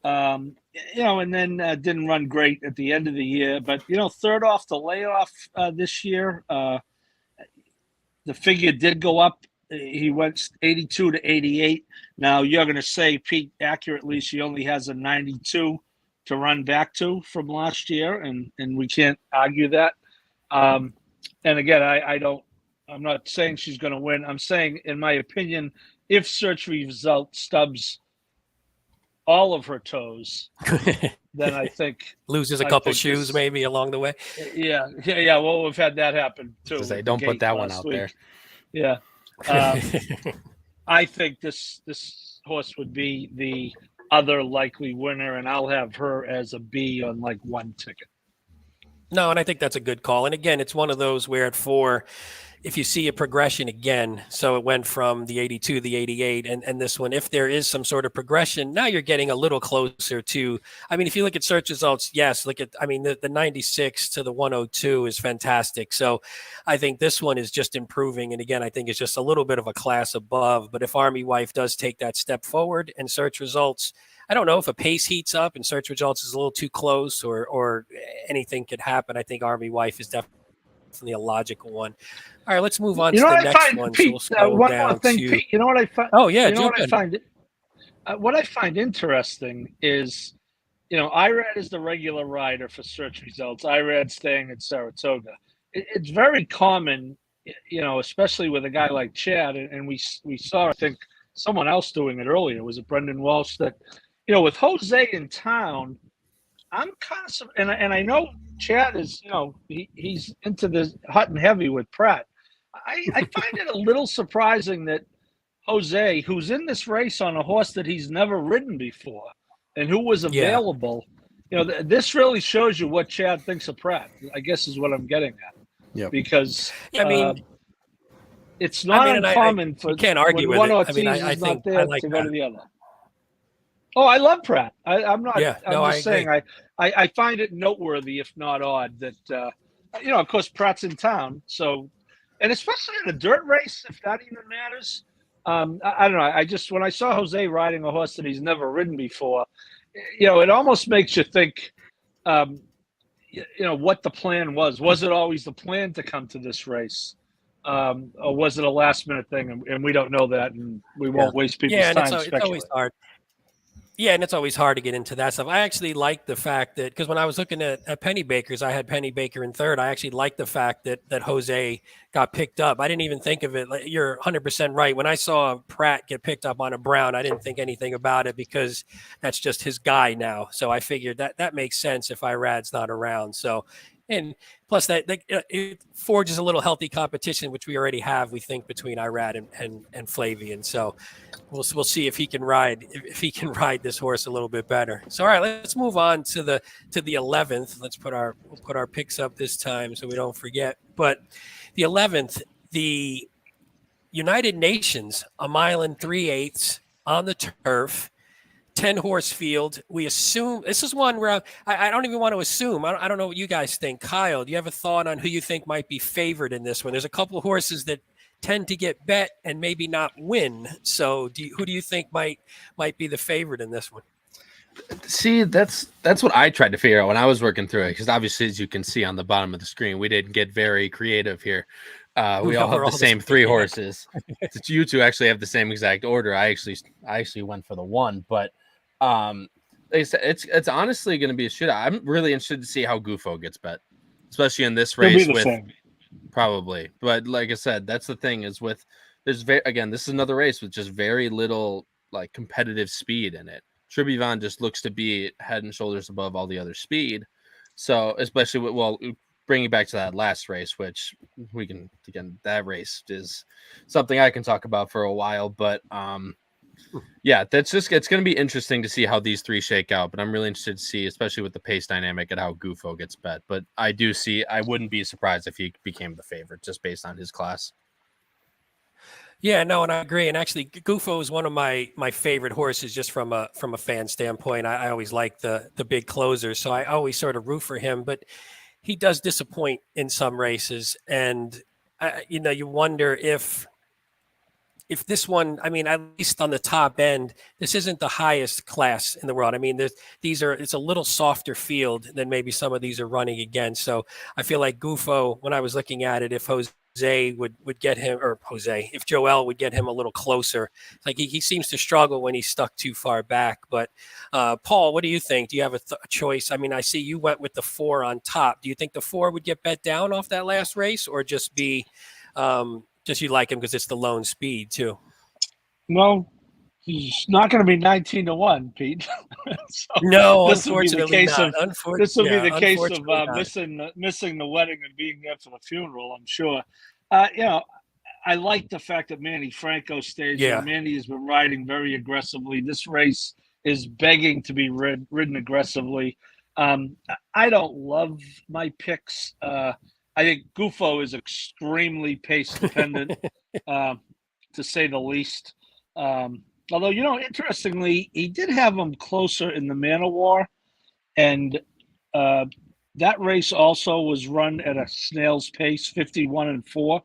And then didn't run great at the end of the year. But third off the layoff this year, the figure did go up he went 82 to 88. Now you're going to say, Pete, accurately, she only has a 92 to run back to from last year, and we can't argue that. And again, I'm not saying she's going to win. I'm saying, in my opinion, if search result stubs all of her toes, then I think
loses a couple shoes maybe along the way.
Yeah. Well, we've had that happen too.
Say, don't put that one out there.
Yeah. I think this horse would be the other likely winner, and I'll have her as a B on like one ticket.
No, and I think that's a good call. And again, it's one of those where at 4, if you see a progression again, so it went from the 82 to the 88 and this one, if there is some sort of progression, now you're getting a little closer to, I mean, if you look at search results, yes, the 96 to the 102 is fantastic. So I think this one is just improving. And again, I think it's just a little bit of a class above. But if Army Wife does take that step forward and search results, I don't know if a pace heats up and search results is a little too close or anything could happen. I think Army Wife is definitely a logical one. All right, let's move on to the next one.
Pete,
so we'll
one more thing, Pete. You know what I find?
Oh yeah,
what I find interesting is, IRAD is the regular rider for search results. IRAD staying at Saratoga. It's very common, especially with a guy like Chad, and we saw, I think, someone else doing it earlier. Was it Brendan Walsh? That, with Jose in town, I'm kind of, and I know Chad is, he's into the hot and heavy with Pratt. I find it a little surprising that Jose, who's in this race on a horse that he's never ridden before and who was available, this really shows you what Chad thinks of Pratt, I guess is what I'm getting at.
Yeah.
Because, it's not uncommon for,
you can't argue with
one
it.
Ortiz
I
is
think
not there
like
to
that.
go to the other. Oh, I love Pratt. I'm not.
Yeah,
I'm just saying. I find it noteworthy, if not odd, that of course, Pratt's in town. So, and especially in a dirt race, if that even matters. I don't know. I just, when I saw Jose riding a horse that he's never ridden before, it almost makes you think, what the plan was. Was it always the plan to come to this race? Or was it a last minute thing? And we don't know that, and we won't waste people's time.
It's always hard. Yeah, and it's always hard to get into that stuff. I actually like the fact that, because when I was looking at Penny Bakers, I had Penny Baker in third. I actually like the fact that Jose got picked up. I didn't even think of it. You're 100% right. When I saw Pratt get picked up on a Brown, I didn't think anything about it because that's just his guy now. So I figured that makes sense if Irad's not around. So, and plus that it forges a little healthy competition, which we already have, we think, between Irad and Flavian. So we'll see if he can ride this horse a little bit better. So all right, let's move on to the 11th. Let's put our picks up this time so we don't forget. But the 11th, the United Nations, 1 3/8 on the turf. 10-horse field. We assume this is one where I don't even want to assume. I don't know what you guys think. Kyle, do you have a thought on who you think might be favored in this one? There's a couple of horses that tend to get bet and maybe not win. So who do you think might be the favorite in this one?
See, that's what I tried to figure out when I was working through it, because obviously, as you can see on the bottom of the screen, we didn't get very creative here. We all have the same 3 horses. You two actually have the same exact order. I actually went for the 1, but like I said, it's honestly going to be a shootout. I'm really interested to see how Gufo gets bet, especially in this race probably. But like I said, that's the thing is with this is another race with just very little like competitive speed in it. Tribivon just looks to be head and shoulders above all the other speed. So especially bringing back to that last race, which that race is something I can talk about for a while, but yeah, it's going to be interesting to see how these 3 shake out, but I'm really interested to see, especially with the pace dynamic, and how Gufo gets bet. But I wouldn't be surprised if he became the favorite just based on his class.
Yeah, no, and I agree. And actually, Gufo is one of my favorite horses, just from a fan standpoint. I always like the big closers, so I always sort of root for him. But he does disappoint in some races, and you wonder if this one, I mean, at least on the top end, this isn't the highest class in the world. I mean, it's a little softer field than maybe some of these are running against. So I feel like Gufo, when I was looking at it, if Jose Jose would get him, or Jose, if Joel would get him a little closer. Like he seems to struggle when he's stuck too far back. But Paul, what do you think? Do you have a choice? I mean, I see you went with the 4 on top. Do you think the 4 would get bet down off that last race, or just be just you like him because it's the lone speed too?
Well, he's not going to be 19-1, Pete.
So no,
this
unfortunately not.
This will be the case of missing the wedding and being there for the funeral, I'm sure. I like the fact that Manny Franco stayed.
Yeah.
Manny has been riding very aggressively. This race is begging to be ridden aggressively. I don't love my picks. I think Gufo is extremely pace dependent, to say the least. Although, interestingly, he did have him closer in the Man o' War, and that race also was run at a snail's pace, 51-4,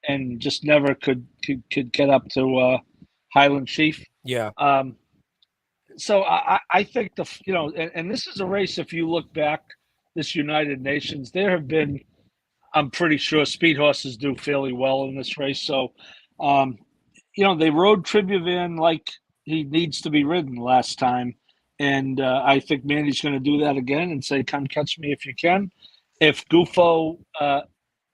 and just never could get up to Highland Chief.
Yeah.
So I think and this is a race. If you look back, this United Nations, there have been, I'm pretty sure, speed horses do fairly well in this race. So. They rode Tribuvan like he needs to be ridden last time. And I think Manny's going to do that again and say, come catch me if you can. If Gufo,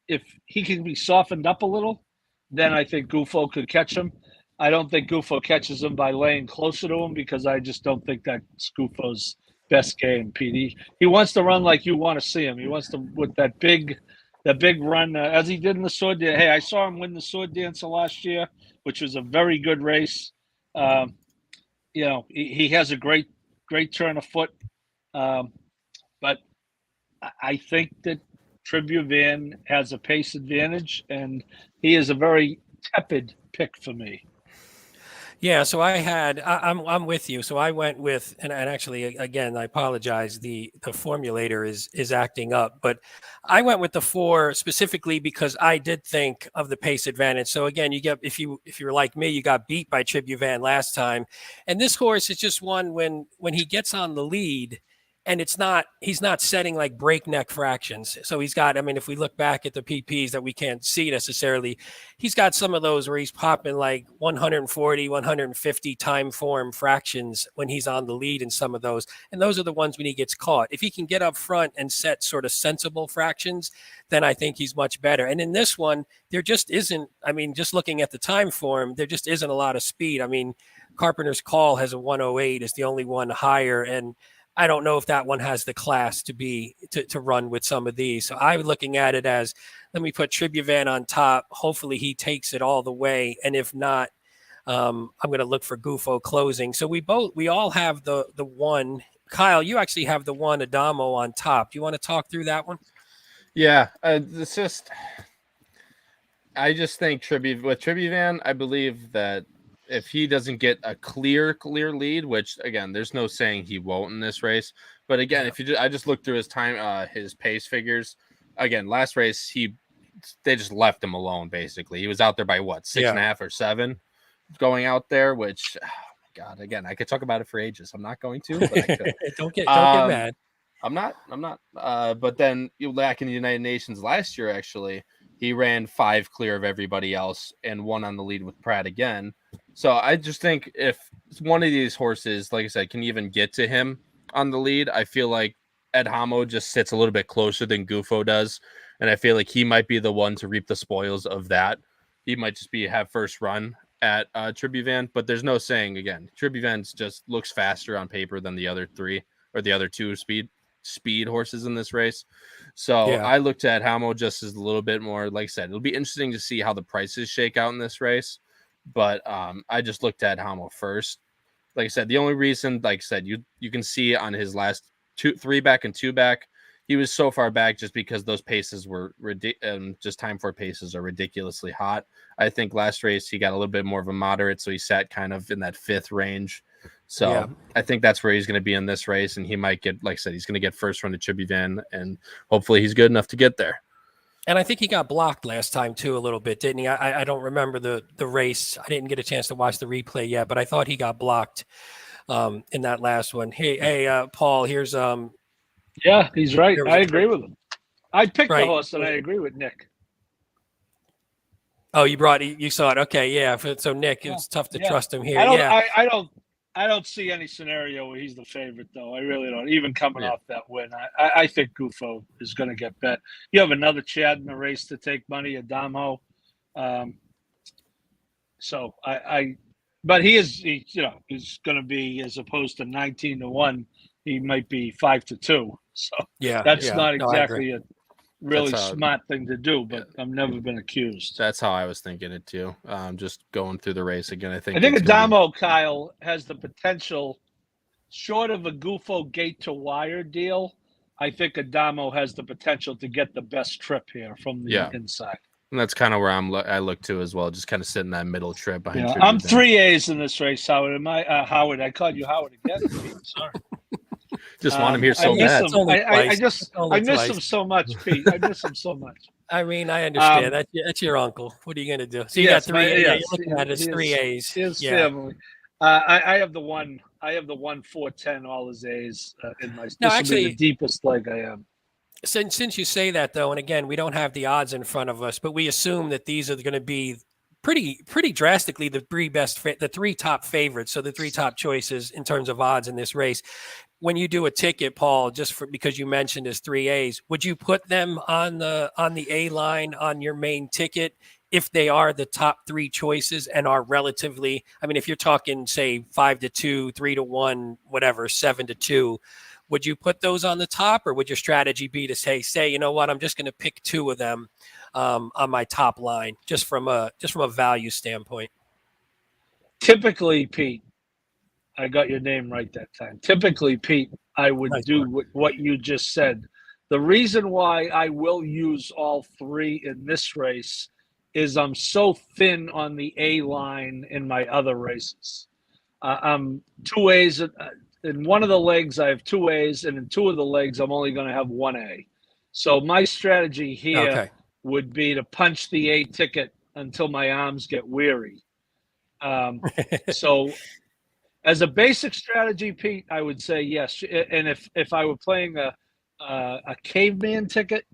if he can be softened up a little, then I think Gufo could catch him. I don't think Gufo catches him by laying closer to him, because I just don't think that's Gufo's best game, Pete. He wants to run like you want to see him. He wants to, with that big run, as he did in the Sword Dance. Hey, I saw him win the Sword Dancer last year, which was a very good race. He has a great turn of foot. But I think that Tribuvan has a pace advantage, and he is a very tepid pick for me.
Yeah, so I'm with you. So I went with, and actually, again, I apologize. The formulator is acting up, but I went with the 4 specifically because I did think of the pace advantage. So again, you get, if you're like me, you got beat by Tribuvan last time, and this horse is just one when he gets on the lead. And he's not setting like breakneck fractions. So he's got, I mean, if we look back at the PPs that we can't see necessarily, he's got some of those where he's popping like 140, 150 time form fractions when he's on the lead in some of those. And those are the ones when he gets caught. If he can get up front and set sort of sensible fractions, then I think he's much better. And in this one, there just isn't, I mean, just looking at the time form, there just isn't a lot of speed. I mean, Carpenter's Call has a 108, is the only one higher. And I don't know if that one has the class to run with some of these. So I'm looking at it as, let me put Tribuvan on top. Hopefully he takes it all the way. And if not, I'm going to look for Gufo closing. So we all have the 1. Kyle, you actually have the 1 Adamo on top. Do you want to talk through that one?
Yeah, it's just, I just think with Tribuvan, I believe that if he doesn't get a clear lead, which again, there's no saying he won't in this race. But again, I just looked through his time, his pace figures. Again, last race, they just left him alone. Basically, he was out there by 6.5 or 7 going out there, which, oh my God, again, I could talk about it for ages. I'm not going to, but I could.
Don't get mad.
I'm not. But then back in the United Nations last year, actually, he ran 5 clear of everybody else and 1 on the lead with Pratt again. So I just think if one of these horses, like I said, can even get to him on the lead, I feel like Ed Hamo just sits a little bit closer than Gufo does. And I feel like he might be the one to reap the spoils of that. He might just have first run at Tribuvan, but there's no saying, again, Tribuvan just looks faster on paper than the other 3 or the other 2 speed horses in this race. So I looked at Hamo just as a little bit more, like I said, it'll be interesting to see how the prices shake out in this race. But I just looked at Hamo first. Like I said, the only reason, like I said, you can see on his last 3 back and 2 back, he was so far back just because those paces were just time for paces are ridiculously hot. I think last race he got a little bit more of a moderate, so he sat kind of in that 5th range. So I think that's where he's going to be in this race, and he might get, like I said, he's going to get first run to Tribuvan, and hopefully he's good enough to get there.
And I think he got blocked last time too, a little bit, didn't he? I don't remember the race. I didn't get a chance to watch the replay yet, but I thought he got blocked in that last one. Hey, Paul, here's
Yeah, he's right. I agree with him. I picked the horse, and I agree with Nick.
Oh, you saw it. Okay, yeah. So Nick, it's tough to trust him here.
I don't see any scenario where he's the favorite, though. I really don't. Even coming off that win, I think Gufo is going to get bet. You have another Chad in the race to take money, Adamo. So but he's going to be, as opposed to 19-1, he might be 5-2. So that's not exactly a really smart thing to do, but I've never been accused.
That's how I was thinking it too. Just going through the race again, I think
Adamo, Kyle, has the potential, short of a Gufo gate to wire deal. I think Adamo has the potential to get the best trip here from the inside.
And that's kind of where I look to as well, just kind of sitting that middle trip behind.
Yeah, I'm 3 A's in this race, Howard. Am I Howard? I called you Howard again. Sorry.
Just want him here so bad.
I miss him so much, Pete. I miss him so much.
I mean, I understand. That's your uncle. What are you going to do? So you got 3 A's. You're looking at it as 3 A's.
His family. I have the one 410, all his A's in my. No, actually, the deepest leg I am.
Since you say that, though, and again, we don't have the odds in front of us, but we assume that these are going to be pretty drastically the three top favorites. So the three top choices in terms of odds in this race. When you do a ticket, Paul, because you mentioned as 3 A's, would you put them on the A line on your main ticket if they are the top three choices and are relatively? I mean, if you're talking, say, 5-2, 3-1, whatever, 7-2. Would you put those on the top, or would your strategy be to say, you know what, I'm just going to pick 2 of them on my top line, just from a value standpoint?
Typically, Pete, I got your name right that time. Typically, Pete, I would do what you just said. The reason why I will use all 3 in this race is I'm so thin on the A line in my other races. I'm 2 A's. In one of the legs, I have 2 A's, and in 2 of the legs, I'm only going to have 1 A. So my strategy here would be to punch the A ticket until my arms get weary. So as a basic strategy, Pete, I would say yes. And if I were playing a caveman ticket,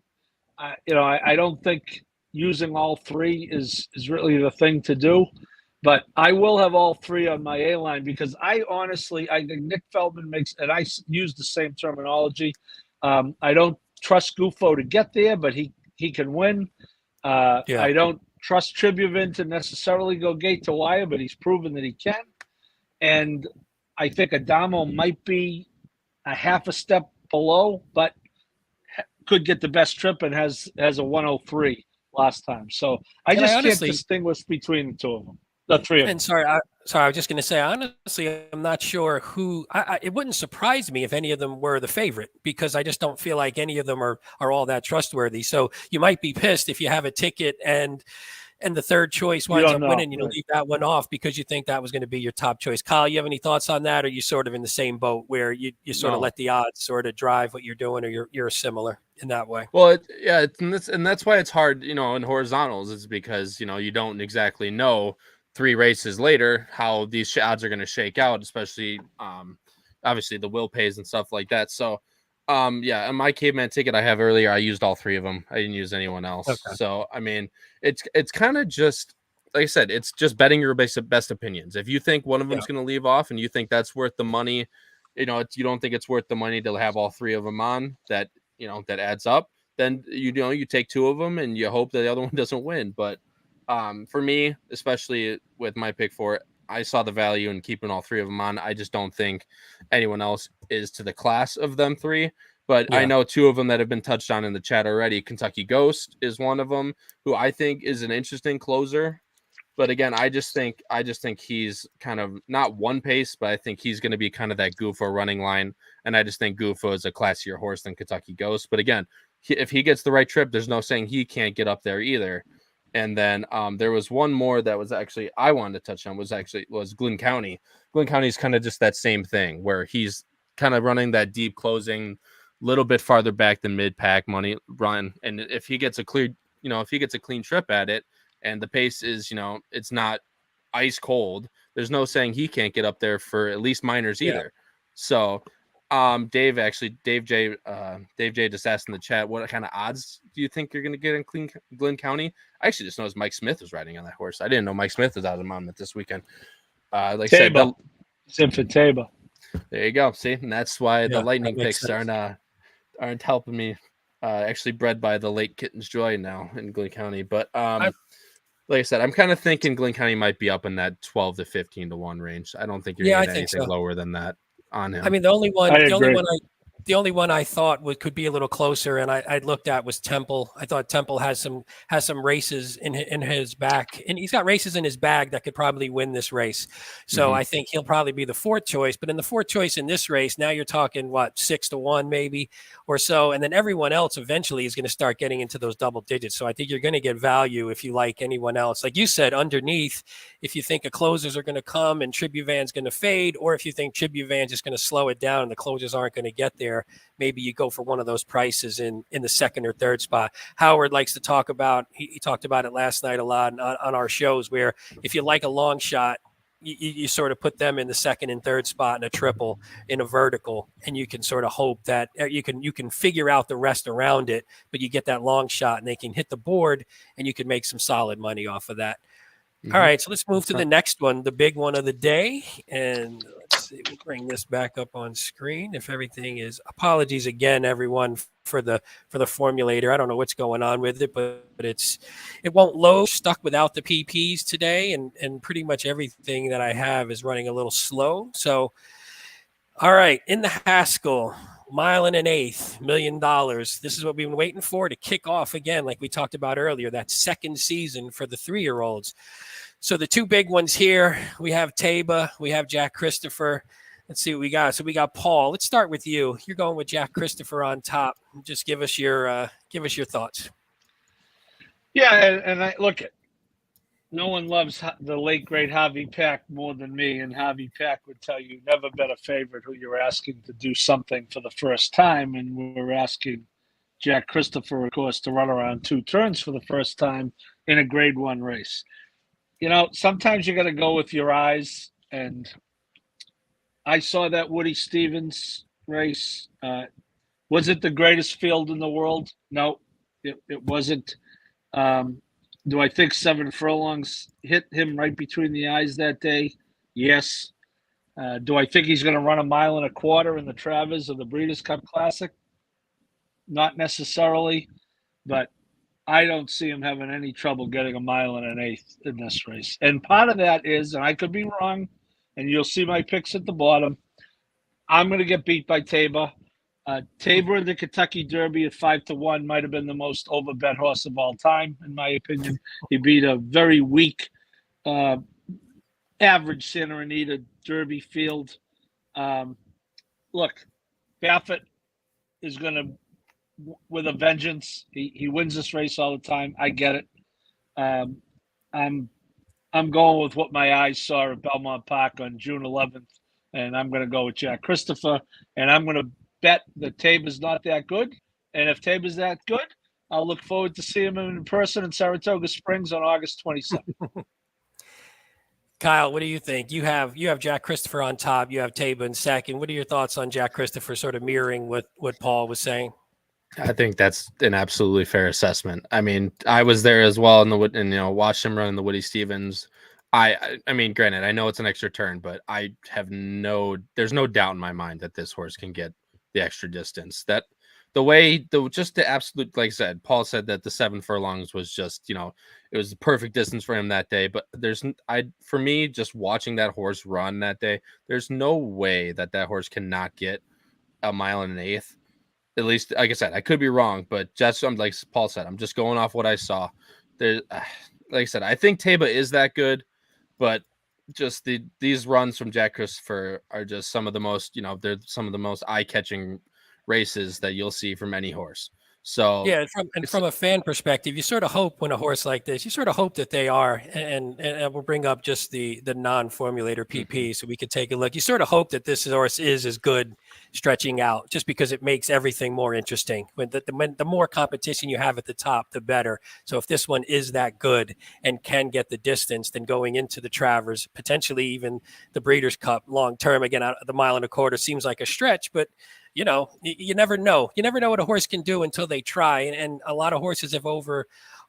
I don't think using all 3 is really the thing to do. But I will have all 3 on my A line, because I think Nick Feldman and I use the same terminology. I don't trust Gufo to get there, but he can win. I don't trust Tribuvin to necessarily go gate to wire, but he's proven that he can. And I think Adamo might be a half a step below, but could get the best trip and has a 103 last time. So I can't distinguish between the 2 of them. The 3 of them.
And sorry, I was just going to say, honestly, I'm not sure who. It wouldn't surprise me if any of them were the favorite, because I just don't feel like any of them are all that trustworthy. So you might be pissed if you have a ticket and the third choice winds up winning. You leave that one off because you think that was going to be your top choice. Kyle, you have any thoughts on that? Or are you sort of in the same boat where you sort of let the odds sort of drive what you're doing, or you're similar in that way?
Well, and that's why it's hard, in horizontals, is because, you don't exactly know 3 races later how these odds are going to shake out, especially obviously the will pays and stuff like that. So on my caveman ticket I have earlier, I used all 3 of them. I didn't use anyone else. So I mean, it's kind of just, like I said, it's just betting your best opinions. If you think one of them's going to leave off and you think that's worth the money, you don't think it's worth the money to have all 3 of them on, that that adds up, then you take 2 of them and you hope that the other one doesn't win. But for me, especially with my pick for it, I saw the value in keeping all 3 of them on. I just don't think anyone else is to the class of them 3. But I know 2 of them that have been touched on in the chat already. Kentucky Ghost is one of them, who I think is an interesting closer. But again, I just think he's kind of not one pace, but I think he's going to be kind of that Gufo running line. And I just think Gufo is a classier horse than Kentucky Ghost. But again, if he gets the right trip, there's no saying he can't get up there either. And then there was one more that was actually I wanted to touch on was Glenn County. Glenn County is kind of just that same thing where he's kind of running that deep closing, little bit farther back than mid pack money run. And if he gets a clean trip at it, and the pace is, it's not ice cold, there's no saying he can't get up there for at least minors either. So Dave J just asked in the chat, what kind of odds do you think you're going to get in Glenn County? I actually just noticed Mike Smith was riding on that horse. I didn't know Mike Smith was out of Monmouth this weekend. Like I said,
it's in for Tabor.
There you go. See, and that's why the lightning picks
sense.
aren't helping me. Actually bred by the late Kitten's Joy now in Glenn County. But like I said, I'm kind of thinking Glenn County might be up in that 12 to 15 to 1 range. I don't think you're going to get anything lower than that on him.
I mean, the only one I thought could be a little closer, and I looked at was Temple. I thought Temple has some races in his back, and he's got races in his bag that could probably win this race. So I think he'll probably be the fourth choice. But in the fourth choice in this race, now you're talking 6 to 1 maybe or so, and then everyone else eventually is going to start getting into those double digits. So I think you're going to get value if you like anyone else, like you said, underneath. If you think the closers are going to come and Tribuvan's going to fade, or if you think Tribuvan's just going to slow it down and the closers aren't going to get there, maybe you go for one of those prices in the second or third spot. Howard likes to talk about, he talked about it last night a lot on our shows, where if you like a long shot, you sort of put them in the second and third spot in a triple, in a vertical, and you can sort of hope that you can figure out the rest around it, but you get that long shot and they can hit the board and you can make some solid money off of that. All right, so let's move to the next one, the big one of the day. And let's see, we'll bring this back up on screen if everything is. Apologies again, everyone, for the formulator. I don't know what's going on with it, but it won't load. Stuck without the PPs today, and pretty much everything that I have is running a little slow. So, all right, in the Haskell, 1 1/8 million. This is what we've been waiting for to kick off again, like we talked about earlier, that second season for the 3-year-olds. So the two big ones here, we have Taba, we have Jack Christopher. Let's see what we got. So we got Paul. Let's start with you. You're going with Jack Christopher on top. Just give us your thoughts.
Yeah, and I look at. No one loves the late great Harvey Pack more than me, and Harvey Pack would tell you never bet a favorite who you're asking to do something for the first time, and we're asking Jack Christopher, of course, to run around 2 turns for the first time in a Grade 1 race. You know, sometimes you got to go with your eyes, and I saw that Woody Stevens race. Was it the greatest field in the world? No, it wasn't. Do I think 7 furlongs hit him right between the eyes that day? Yes. Do I think he's going to run 1.25 miles in the Travers or the Breeders' Cup Classic? Not necessarily, but I don't see him having any trouble getting 1.125 miles in this race. And part of that is, and I could be wrong, and you'll see my picks at the bottom, I'm going to get beat by Tabor. Tabor in the Kentucky Derby at 5 to 1 might have been the most overbet horse of all time, in my opinion. He beat a very weak, average Santa Anita Derby field. Look, Baffert is going to, with a vengeance. He wins this race all the time. I get it. I'm going with what my eyes saw at Belmont Park on June 11th, and I'm going to go with Jack Christopher, and I'm going to bet that Tabor's not that good. And if Tabor's that good, I'll look forward to seeing him in person in Saratoga Springs on August 27th.
Kyle, what do you think? You have Jack Christopher on top. You have Tabor in second. What are your thoughts on Jack Christopher, sort of mirroring what Paul was saying?
I think that's an absolutely fair assessment. I mean, I was there as well watched him run in the Woody Stevens. I mean, granted, I know it's an extra turn, but I have there's no doubt in my mind that this horse can get the extra distance. That the absolute, like I said, Paul said that the 7 furlongs was just, it was the perfect distance for him that day. But for me, just watching that horse run that day, there's no way that horse cannot get 1.125 miles. At least, like I said, I could be wrong, but just like Paul said, I'm just going off what I saw. There, like I said, I think Tabor is that good, but just these runs from Jack Christopher are just some of the most, they're some of the most eye-catching races that you'll see from any horse. So
Yeah, and from a fan perspective, you sort of hope when a horse like this, you sort of hope that they are, and we'll bring up just the non-formulator PP, so we could take a look. You sort of hope that this horse is as good stretching out, just because it makes everything more interesting. When the more competition you have at the top, the better. So if this one is that good and can get the distance, then going into the Travers, potentially even the Breeders' Cup long term, again, out the 1.25 miles seems like a stretch, but you never know. You never know what a horse can do until they try. And a lot of horses have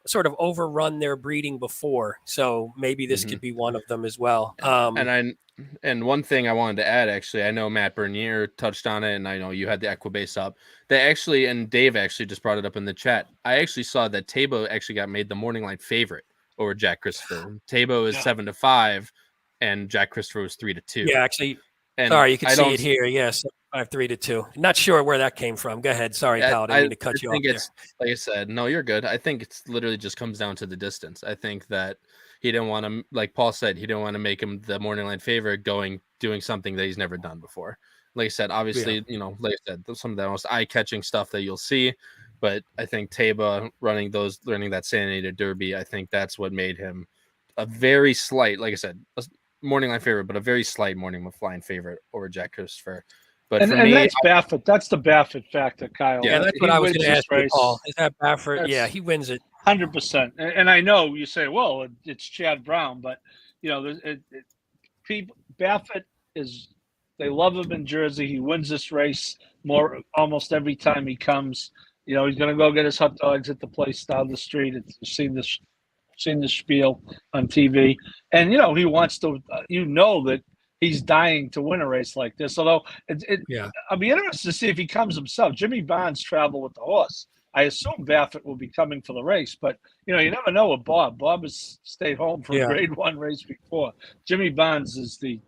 sort of overrun their breeding before. So maybe this could be one of them as well.
And one thing I wanted to add, actually, I know Matt Bernier touched on it, and I know you had the Equibase up. They actually, and Dave actually just brought it up in the chat. I actually saw that Tabo actually got made the morning line favorite over Jack Christopher. Tabo is 7-5, and Jack Christopher was 3-2.
Yeah, actually.
And
sorry, you can see it here. Yes, 5-3-2. Not sure where that came from. Go ahead. Sorry, pal. I didn't mean to cut you off there.
Like I said, no, you're good. I think it's literally just comes down to the distance. I think that he didn't want to, like Paul said, he didn't want to make him the morning line favorite doing something that he's never done before. Like I said, obviously, like I said, some of the most eye-catching stuff that you'll see. But I think Taba learning that Santa Anita Derby, I think that's what made him a very slight, like I said, morning line favorite, but a very slight morning line favorite over Jack Christopher. But for me,
that's Baffert. That's the Baffert factor, Kyle.
Yeah, that's what I was going to ask you, Paul. Is that Baffert? Yeah, he wins it
100%. And I know you say, well, it's Chad Brown, but Baffert is. They love him in Jersey. He wins this race almost every time he comes. He's going to go get his hot dogs at the place down the street. Seen the spiel on TV, and he wants to. That he's dying to win a race like this. Although I'll be interested to see if he comes himself. Jimmy Barnes traveled with the horse. I assume Baffert will be coming for the race, but you never know with Bob. Bob has stayed home for a Grade 1 race before. Jimmy Barnes is the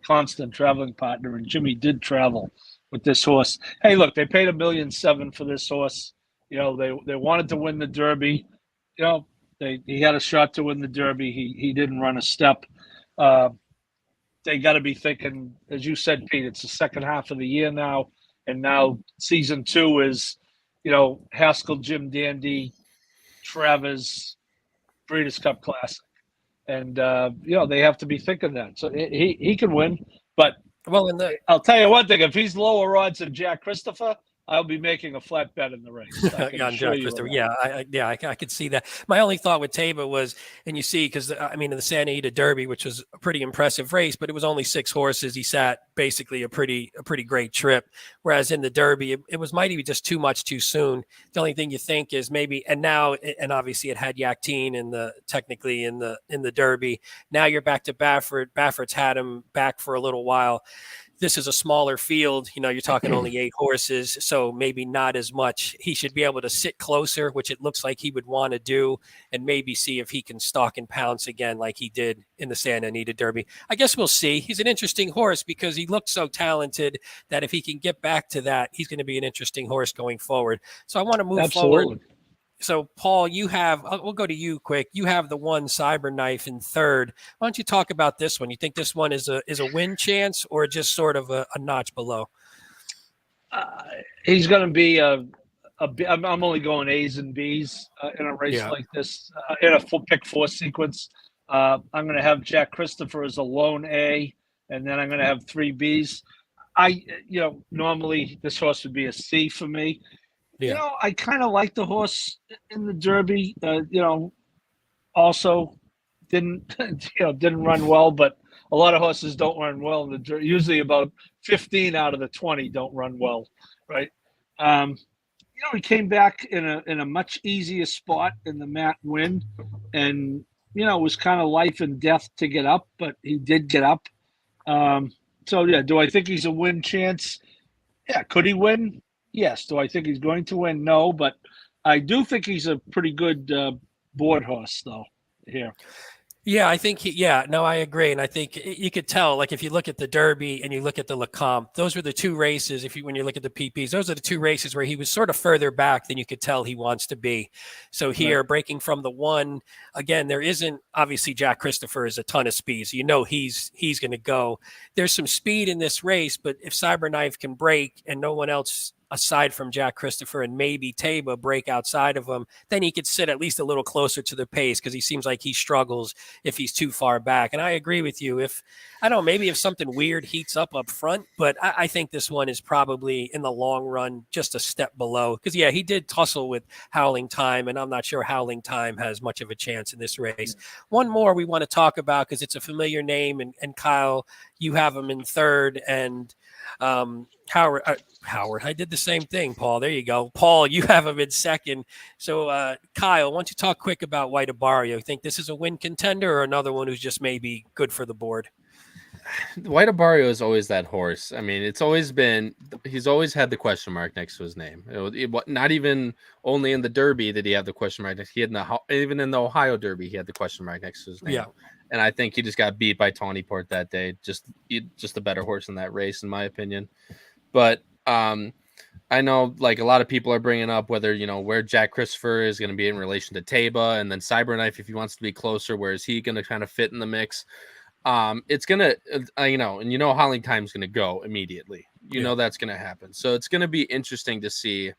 constant traveling partner, and Jimmy did travel with this horse. Hey, look, they paid $1.7 million for this horse. They wanted to win the Derby. He had a shot to win the Derby. He didn't run a step. They got to be thinking, as you said, Pete, it's the second half of the year now, and now season 2 is, Haskell, Jim Dandy, Travers, Breeders' Cup Classic. And, they have to be thinking that. So he can win. But I'll tell you one thing. If he's lower odds than Jack Christopher, I'll be making a flat bet in the race.
On Jack Christopher. I could see that. My only thought with Taba was, and you see, because in the Santa Anita Derby, which was a pretty impressive race, but it was only 6 horses. He sat basically a pretty great trip. Whereas in the Derby, it might be just too much too soon. The only thing you think is maybe, and obviously it had Yaktine technically in the Derby. Now you're back to Baffert. Baffert's had him back for a little while. This is a smaller field. You're talking only 8 horses, so maybe not as much. He should be able to sit closer, which it looks like he would want to do, and maybe see if he can stalk and pounce again like he did in the Santa Anita Derby. I guess we'll see. He's an interesting horse because he looked so talented that if he can get back to that, he's going to be an interesting horse going forward. So I want to move forward. So, Paul, we'll go to you quick. You have the one Cyberknife in third. Why don't you talk about this one? You think this one is a win chance or just sort of a notch below?
He's going to be I'm only going A's and B's in a race like this, in a pick 4 sequence. I'm going to have Jack Christopher as a lone A, and then I'm going to have 3 B's. Normally this horse would be a C for me.
Yeah.
I kind of like the horse in the Derby. Also didn't run well, but a lot of horses don't run well in the Derby. Usually about 15 out of the 20 don't run well, right? He came back in a much easier spot in the Matt win, and it was kind of life and death to get up, but he did get up. Do I think he's a win chance? Yeah, could he win? Yes. Do I think he's going to win? No, but I do think he's a pretty good board horse, though, here.
Yeah, I think I agree. And I think you could tell, like if you look at the Derby and you look at the Lecomte, those were the 2 races. When you look at the PPs, those are the 2 races where he was sort of further back than you could tell he wants to be. So here, breaking from the 1, again, there isn't, obviously Jack Christopher is a ton of speed. So he's going to go. There's some speed in this race, but if Cyberknife can break and no one else aside from Jack Christopher and maybe Taba break outside of him, then he could sit at least a little closer to the pace because he seems like he struggles if he's too far back. And I agree with you. If I don't know, maybe if something weird heats up front, but I think this one is probably in the long run just a step below. Because yeah, he did tussle with Howling Time, and I'm not sure Howling Time has much of a chance in this race. One more we want to talk about because it's a familiar name, and Kyle, you have him in third, and Howard, I did the same thing, Paul. There you go. Paul, you have him in second. So, Kyle, why don't you talk quick about White Abarrio? You think this is a win contender or another one who's just maybe good for the board?
White Abarrio is always that horse. I mean, he's always had the question mark next to his name. Not even only in the Derby did he have the question mark. Even in the Ohio Derby, he had the question mark next to his name.
Yeah.
And I think he just got beat by Tawnyport that day. Just a better horse in that race, in my opinion. But I know like a lot of people are bringing up whether, where Jack Christopher is going to be in relation to Taba, and then Cyberknife, if he wants to be closer, where is he going to kind of fit in the mix? It's going to, and Howling Time's going to go immediately. That's going to happen. So it's going to be interesting to see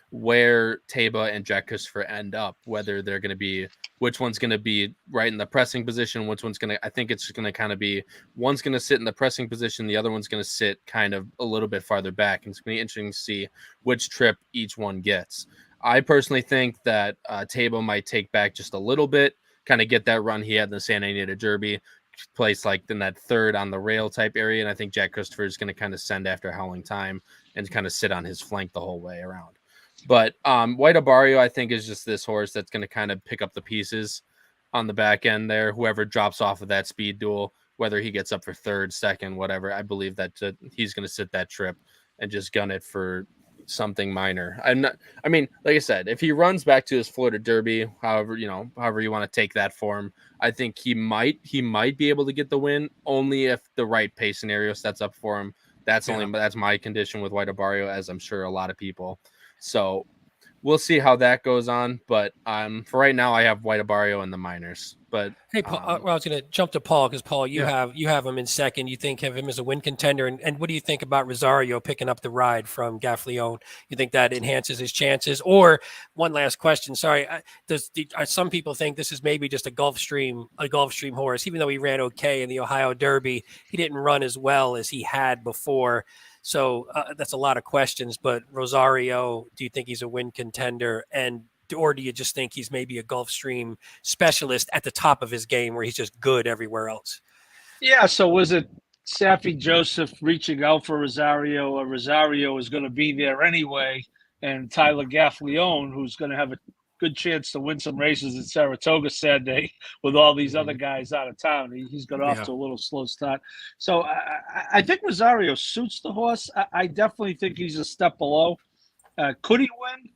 where Taba and Jack Christopher end up, whether they're going to be, which one's going to be right in the pressing position, which one's going to, I think it's going to kind of be, one's going to sit in the pressing position, the other one's going to sit kind of a little bit farther back. And it's going to be interesting to see which trip each one gets. I personally think that Taba might take back just a little bit, kind of get that run he had in the Santa Anita Derby, place like in that third on the rail type area. And I think Jack Christopher is going to kind of send after Howling Time and kind of sit on his flank the whole way around. But White Abarrio, I think, is just this horse that's going to kind of pick up the pieces on the back end there. Whoever drops off of that speed duel, whether he gets up for third, second, whatever, I believe that he's going to sit that trip and just gun it for something minor. Like I said, if he runs back to his Florida Derby, however you want to take that form, I think he might be able to get the win only if the right pace scenario sets up for him. That's my condition with White Abarrio, as I'm sure a lot of people. So we'll see how that goes on. But for right now, I have White Abarrio in the minors. But
hey, Paul, I was going to jump to Paul because Paul, you have him in second. You think of him as a win contender, and what do you think about Rosario picking up the ride from Gaffleone? You think that enhances his chances? Or one last question, sorry, some people think this is maybe just a Gulfstream horse, even though he ran okay in the Ohio Derby, he didn't run as well as he had before. So that's a lot of questions. But Rosario, do you think he's a win contender, or do you just think he's maybe a Gulfstream specialist at the top of his game where he's just good everywhere else?
Yeah, so was it Saffie Joseph reaching out for Rosario, or Rosario is going to be there anyway, and Tyler Gaffleone, who's going to have a good chance to win some races at Saratoga Saturday with all these other guys out of town. He's got off to a little slow start. So I think Rosario suits the horse. I definitely think he's a step below. Could he win?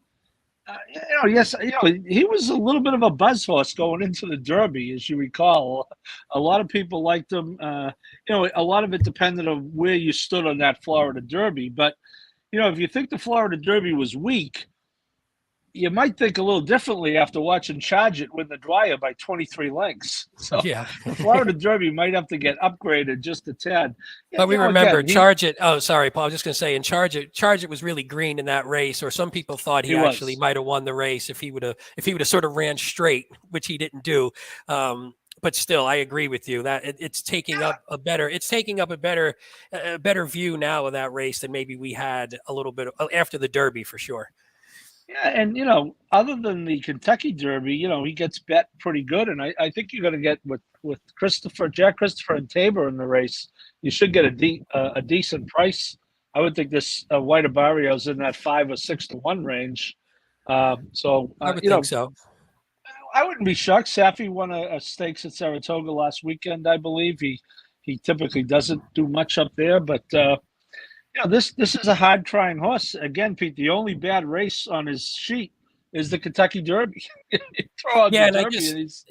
Yes, he was a little bit of a buzz horse going into the Derby, as you recall. A lot of people liked him. A lot of it depended on where you stood on that Florida Derby. But, if you think the Florida Derby was weak, you might think a little differently after watching Charge It win the Dwyer by 23 lengths. So
yeah,
the Florida Derby might have to get upgraded just a tad.
But we remember Charge It. Oh, sorry, Paul. I was just going to say, in Charge It was really green in that race. Or some people thought he actually might have won the race if he would have sort of ran straight, which he didn't do. But still, I agree with you that it's taking up a better view now of that race than maybe we had a little bit after the Derby for sure.
Yeah, and other than the Kentucky Derby, he gets bet pretty good, and I think you're going to get with Jack Christopher and Tabor in the race. You should get a decent price. I would think this White Abarrio's in that 5 or 6 to 1 range. So
I would think so.
I wouldn't be shocked. Saffie won a stakes at Saratoga last weekend, I believe. He typically doesn't do much up there, but. This is a hard trying horse. Again, Pete, the only bad race on his sheet is the Kentucky Derby. Throw out the Derby and he's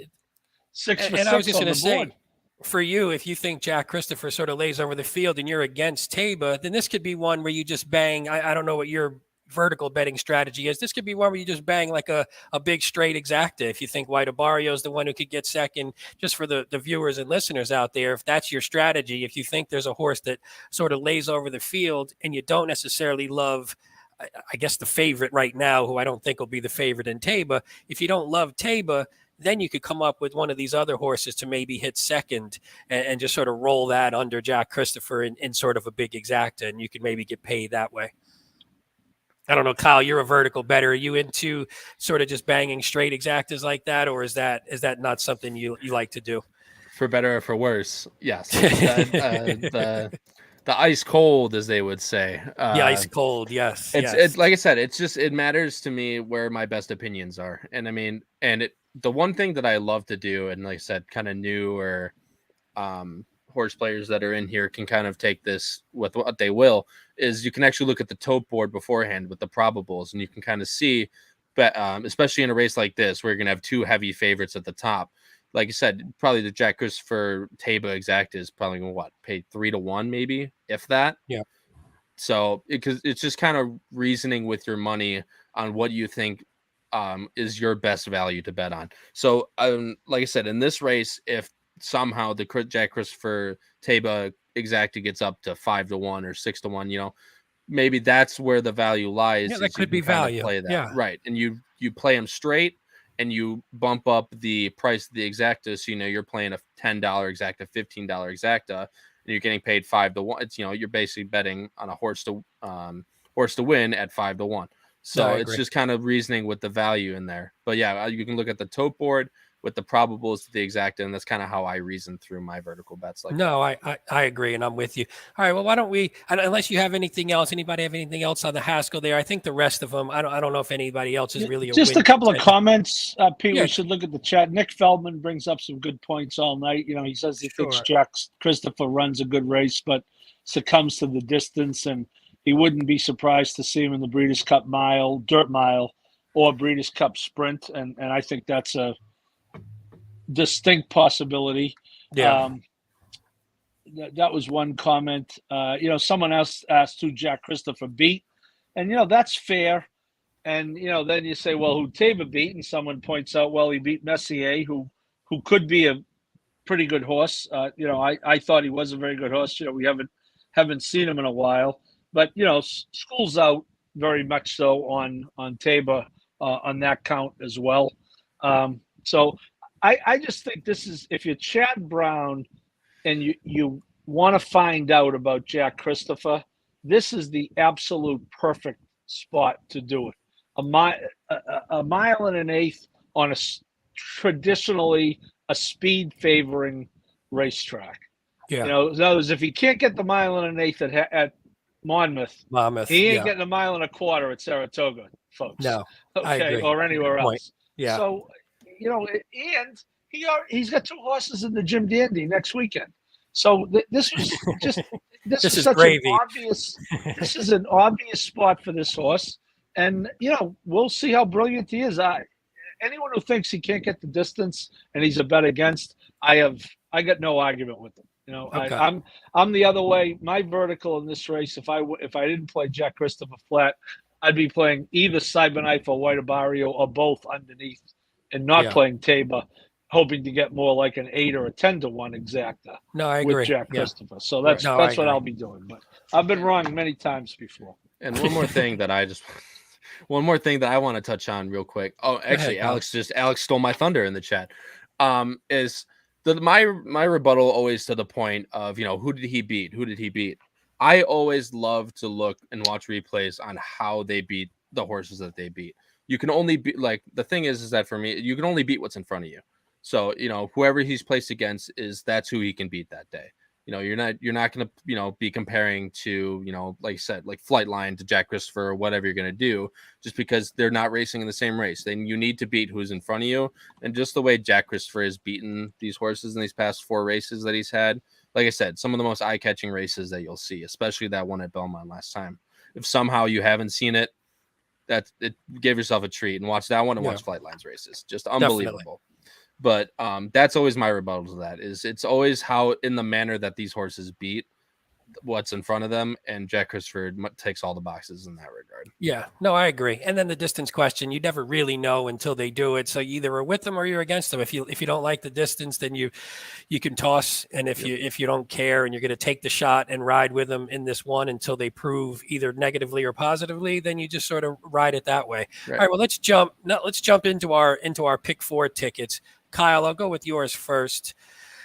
6 for 6
I was just
on
going
the
to
board.
say, for you, if you think Jack Christopher sort of lays over the field and you're against Taba, then this could be one where you just bang. I don't know what your vertical betting strategy is. This could be one where you just bang like a big straight exacta. If you think White Abarrio is the one who could get second, just for the viewers and listeners out there, if that's your strategy, if you think there's a horse that sort of lays over the field and you don't necessarily love I guess the favorite right now, who I don't think will be the favorite in Taba. If you don't love Taba, then you could come up with one of these other horses to maybe hit second and just sort of roll that under Jack Christopher in sort of a big exacta, and you could maybe get paid that way. I don't know, Kyle, you're a vertical bettor. Are you into sort of just banging straight exactas like that, or is that not something you like to do?
For better or for worse, yes. The ice cold, as they would say.
The ice cold, yes.
It's like I said, it matters to me where my best opinions are. And I mean, the one thing that I love to do, and like I said, kind of newer horse players that are in here can kind of take this with what they will, is you can actually look at the tote board beforehand with the probables, and you can kind of see, but especially in a race like this where you're gonna have two heavy favorites at the top. Like I said, probably the Jack Christopher Taba exacta is probably gonna pay 3-1, maybe, if that.
Yeah.
So because it's just kind of reasoning with your money on what you think is your best value to bet on. So like I said, in this race, if somehow the Jack Christopher Taba exacta gets up to 5-1 or 6-1, maybe that's where the value lies.
Yeah, that could be value.
Play that.
Yeah.
Right. And you play them straight, and you bump up the price of the exacta. So, you're playing a $10 exacta, $15 exacta, and you're getting paid 5-1. It's, you're basically betting on a horse to win at 5-1. So it's just kind of reasoning with the value in there. But yeah, you can look at the tote board with the probables to the exacta, and that's kind of how I reason through my vertical bets.
I agree, and I'm with you. All right, well, why don't we? Unless you have anything else, anybody have anything else on the Haskell there? I think the rest of them, I don't know if anybody else is really
just a couple of comments, Pete.
Yeah.
We should look at the chat. Nick Feldman brings up some good points all night. He says he thinks Jack Christopher runs a good race, but succumbs to the distance, and he wouldn't be surprised to see him in the Breeders' Cup Mile, Dirt Mile, or Breeders' Cup Sprint, and I think that's a distinct possibility.
Yeah.
That was one comment. Someone else asked who Jack Christopher beat, and that's fair. And then you say, well, who Taba beat, and someone points out, well, he beat Messier, who could be a pretty good horse. I thought he was a very good horse. We haven't seen him in a while, but school's out very much so on Taba on that count as well. So I just think this is, if you're Chad Brown and you want to find out about Jack Christopher, this is the absolute perfect spot to do it. A mile and an eighth on traditionally a speed favoring racetrack.
Yeah.
In other words, if he can't get the mile and an eighth at Monmouth, he ain't getting a mile and a quarter at Saratoga, folks.
No,
okay, or anywhere else.
Yeah.
So, and he's got two horses in the Jim Dandy next weekend. So this was just this is such
gravy.
an obvious. This is an obvious spot for this horse, and we'll see how brilliant he is. Anyone who thinks he can't get the distance and he's a bet against, I got no argument with him.
Okay.
I'm the other way. My vertical in this race, if I didn't play Jack Christopher flat, I'd be playing either Cyberknife or White Barrio or both underneath, and not playing Taba, hoping to get more like an 8 or a 10-1 exacta.
No, I agree.
With Jack Christopher. So that's what I'll be doing. But I've been wrong many times before.
And one more thing that I want to touch on real quick. Oh, actually, Alex stole my thunder in the chat. Is my rebuttal always to the point of, who did he beat? Who did he beat? I always love to look and watch replays on how they beat the horses that they beat. You can only be the thing is that for me, you can only beat what's in front of you. So, whoever he's placed against that's who he can beat that day. You're not going to, be comparing to, like you said, like Flightline to Jack Christopher or whatever you're going to do, just because they're not racing in the same race. Then you need to beat who's in front of you. And just the way Jack Christopher has beaten these horses in these past 4 races that he's had, like I said, some of the most eye-catching races that you'll see, especially that one at Belmont last time. If somehow you haven't seen it, give yourself a treat and watch that one and watch Flightline's races. Just unbelievable. Definitely. But that's always my rebuttal to that. Is it's always how in the manner that these horses beat what's in front of them, and Jack Christopher takes all the boxes in that regard.
Yeah, no, I agree. And then the distance question, you never really know until they do it. So you either are with them or you're against them. If you don't like the distance, then you can toss. And if you don't care and you're going to take the shot and ride with them in this one until they prove either negatively or positively, then you just sort of ride it that way.
Right.
All right, well, let's jump into our pick 4 tickets. Kyle, I'll go with yours first.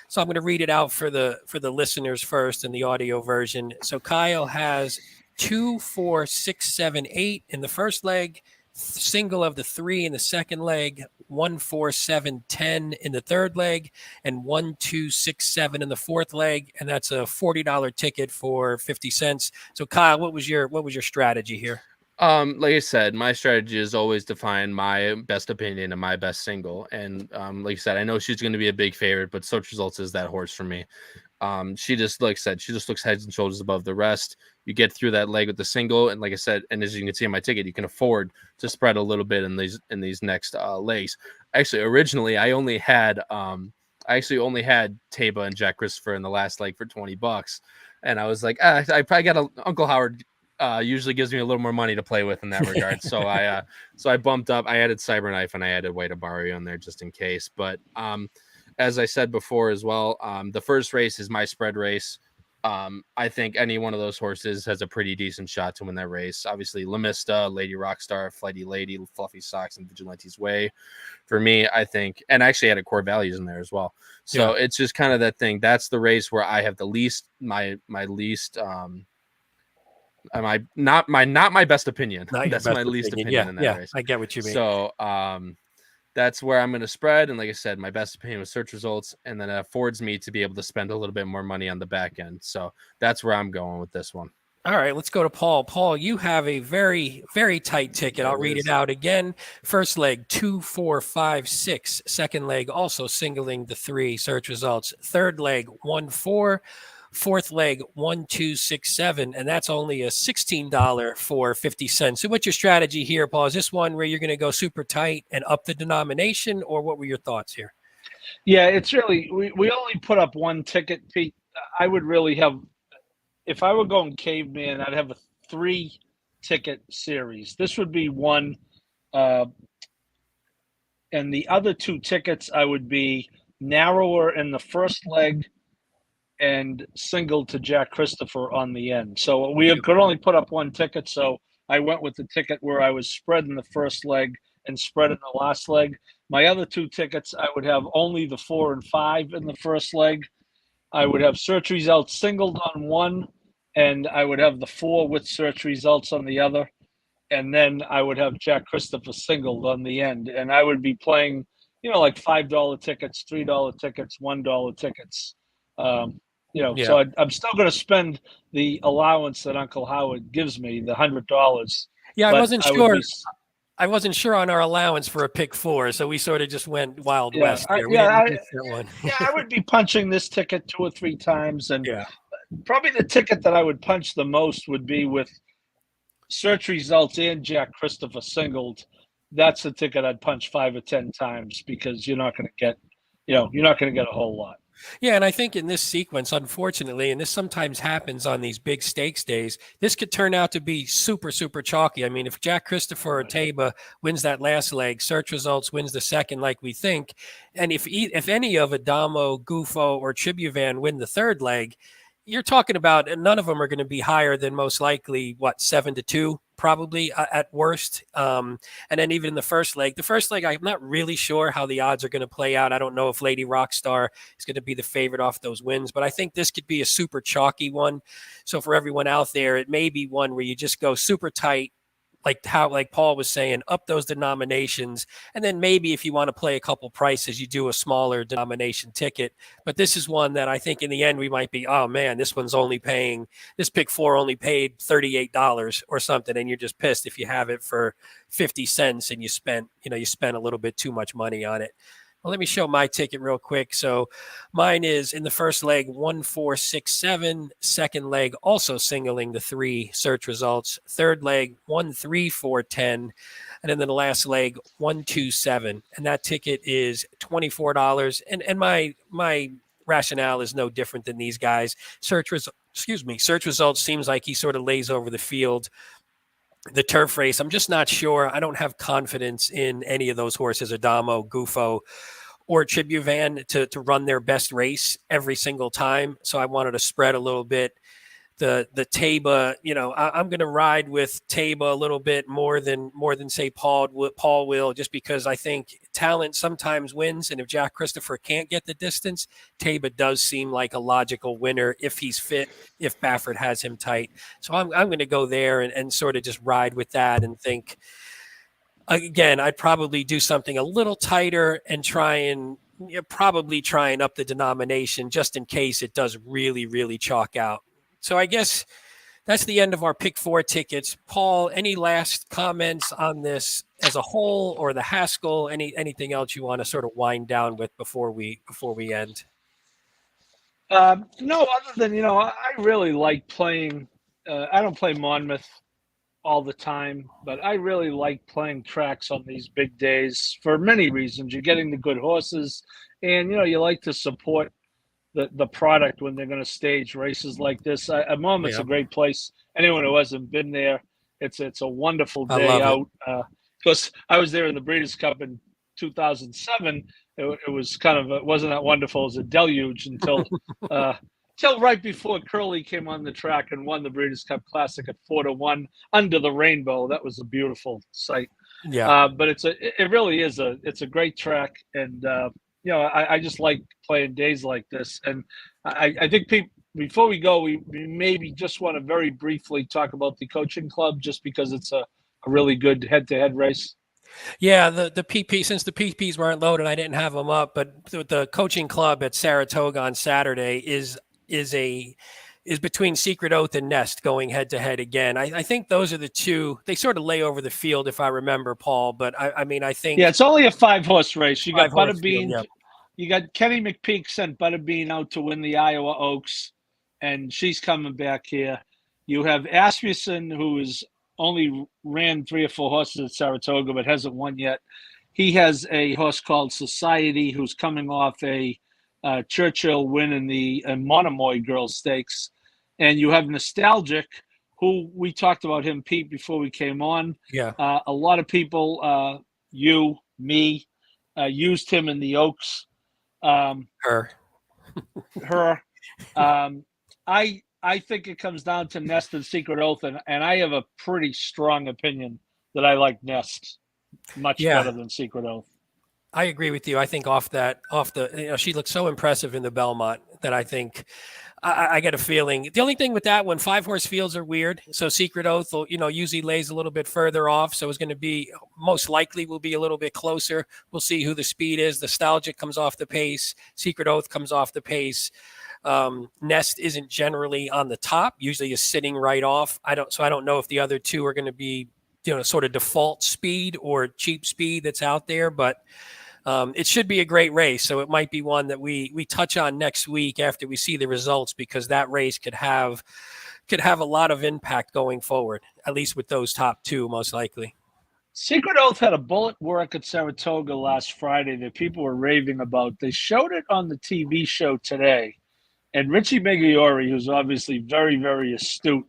So I'm going to read it out for the listeners first in the audio version. So Kyle has 2, 4, 6, 7, 8 in the first leg, single of the 3 in the second leg, 1, 4, 7, 10 in the third leg, and 1, 2, 6, 7 in the fourth leg, and that's a $40 ticket for 50 cents. So Kyle, what was your strategy here?
Like I said, my strategy is always to find my best opinion and my best single. And like I said, I know she's going to be a big favorite, but Search Results is that horse for me. She just, like I said, she just looks heads and shoulders above the rest. You get through that leg with the single, and like I said, and as you can see in my ticket, you can afford to spread a little bit in these next legs. Actually, originally I only had Taba and Jack Christopher in the last leg for $20, and I was like, I probably got Uncle Howard. Usually gives me a little more money to play with in that regard. So I bumped up. I added Cyberknife and I added Way to Borrow You on there just in case. But as I said before as well, the first race is my spread race. I think any one of those horses has a pretty decent shot to win that race. Obviously, Lamista, Lady Rockstar, Flighty Lady, Fluffy Socks, and Vigilante's Way. For me, I think, and I actually added Core Values in there as well. So It's just kind of that thing. That's the race where I have the least, my least. Not my best opinion. That's my least opinion in that race.
I get what you mean.
So that's where I'm going to spread. And like I said, my best opinion was Search Results, and then it affords me to be able to spend a little bit more money on the back end. So that's where I'm going with this one.
All right, let's go to Paul. Paul, you have a very, very tight ticket. I'll read it out again. First leg, 2, 4, 5, 6. Second leg, also singling the 3 Search Results. Third leg, 1, 4. Fourth leg, 1, 2, 6, 7, and that's only a $16 for 50 cents. So what's your strategy here, Paul? Is this one where you're going to go super tight and up the denomination, or what were your thoughts here?
Yeah, it's really, we only put up one ticket, Pete. I would really have, if I were going caveman, I'd have a 3 ticket series. This would be one, and the other 2 tickets, I would be narrower in the first leg and single to Jack Christopher on the end. So we could only put up one ticket, so I went with the ticket where I was spread in the first leg and spread in the last leg. My other 2 tickets, I would have only the 4 and 5 in the first leg. I would have Search Results singled on one, and I would have the 4 with Search Results on the other. And then I would have Jack Christopher singled on the end. And I would be playing, like $5 tickets, $3 tickets, $1 tickets. So I'm still going to spend the allowance that Uncle Howard gives me, the $100.
Yeah, I wasn't sure on our allowance for a pick 4, so we sort of just went Wild West there.
I would be punching this ticket 2 or 3 times, and probably the ticket that I would punch the most would be with Search Results and Jack Christopher singled. That's the ticket I'd punch 5 or 10 times, because you're not going to get, a whole lot.
Yeah, and I think in this sequence, unfortunately, and this sometimes happens on these big stakes days, this could turn out to be super, super chalky. I mean, if Jack Christopher or Taba wins that last leg, Search Results wins the second like we think, and if any of Adamo, Gufo, or Tribuvan win the third leg, you're talking about, and none of them are going to be higher than most likely, 7-2, probably at worst. And then even in the first leg, I'm not really sure how the odds are going to play out. I don't know if Lady Rockstar is going to be the favorite off those wins, but I think this could be a super chalky one. So for everyone out there, it may be one where you just go super tight, like Paul was saying, up those denominations. And then maybe if you want to play a couple prices, you do a smaller denomination ticket. But this is one that I think in the end we might be, oh man, this pick 4 only paid $38 or something. And you're just pissed if you have it for 50 cents and you spent a little bit too much money on it. Well, let me show my ticket real quick. So mine is in the first leg, 1, 4, 6, 7. Second leg, also singling the 3 Search Results. Third leg, 1, 3, 4, 10. And then the last leg, 1, 2, 7. And that ticket is $24. And my rationale is no different than these guys. Search results seems like he sort of lays over the field. The turf race, I'm just not sure. I don't have confidence in any of those horses, Adamo, Gufo, or Tribuvan to run their best race every single time. So I wanted to spread a little bit. The Taba, I'm going to ride with Taba a little bit more than say Paul will, just because I think talent sometimes wins, and if Jack Christopher can't get the distance, Taba does seem like a logical winner if he's fit, if Baffert has him tight. So I'm going to go there and sort of just ride with that and think. Again, I'd probably do something a little tighter and try and up the denomination just in case it does really, really chalk out. So I guess that's the end of our pick 4 tickets. Paul, any last comments on this as a whole, or the Haskell? Anything else you want to sort of wind down with before we end?
No, other than I really like playing. I don't play Monmouth all the time, but I really like playing tracks on these big days for many reasons. You're getting the good horses, and you like to support the product when they're going to stage races like this. Monmouth's a great place. Anyone who hasn't been there, it's a wonderful day out. Because I was there in the Breeders' Cup in 2007. It was it wasn't that wonderful as a deluge until till right before Curly came on the track and won the Breeders' Cup Classic at 4-1 under the rainbow. That was a beautiful sight.
Yeah.
But it really is it's a great track, and I just like playing days like this. And I think before we go, we maybe just want to very briefly talk about the coaching club, just because it's a really good head-to-head race.
Yeah, the PP, since the PPs weren't loaded, I didn't have them up, but the coaching club at Saratoga on Saturday is between Secret Oath and Nest going head-to-head again. I think those are the two. They sort of lay over the field, if I remember, Paul. But I mean, I think...
Yeah, it's only a 5-horse race. You got Butterbean.
Field, yeah.
You got Kenny McPeak sent Butterbean out to win the Iowa Oaks, and she's coming back here. You have Asmussen, who is only ran 3 or 4 horses at Saratoga, but hasn't won yet. He has a horse called Society, who's coming off a Churchill win in the Monomoy Girls Stakes. And you have Nostalgic, who we talked about him, Pete, before we came on.
Yeah.
A lot of people, you, me, used him in the Oaks.
Her.
I think it comes down to Nest and Secret Oath, and I have a pretty strong opinion that I like Nest much better than Secret Oath.
I agree with you. I think she looked so impressive in the Belmont that I think I get a feeling. The only thing with that one, 5-horse fields are weird. So Secret Oath, usually lays a little bit further off. So it's going to be most likely will be a little bit closer. We'll see who the speed is. Nostalgic comes off the pace. Secret Oath comes off the pace. Nest isn't generally on the top. Usually is sitting right off. I don't know if the other two are going to be, sort of default speed or cheap speed that's out there, but it should be a great race. So it might be one that we touch on next week after we see the results, because that race could have a lot of impact going forward, at least with those top 2, most likely.
Secret Oath had a bullet work at Saratoga last Friday that people were raving about. They showed it on the TV show today. And Richie Migliori, who's obviously very, very astute,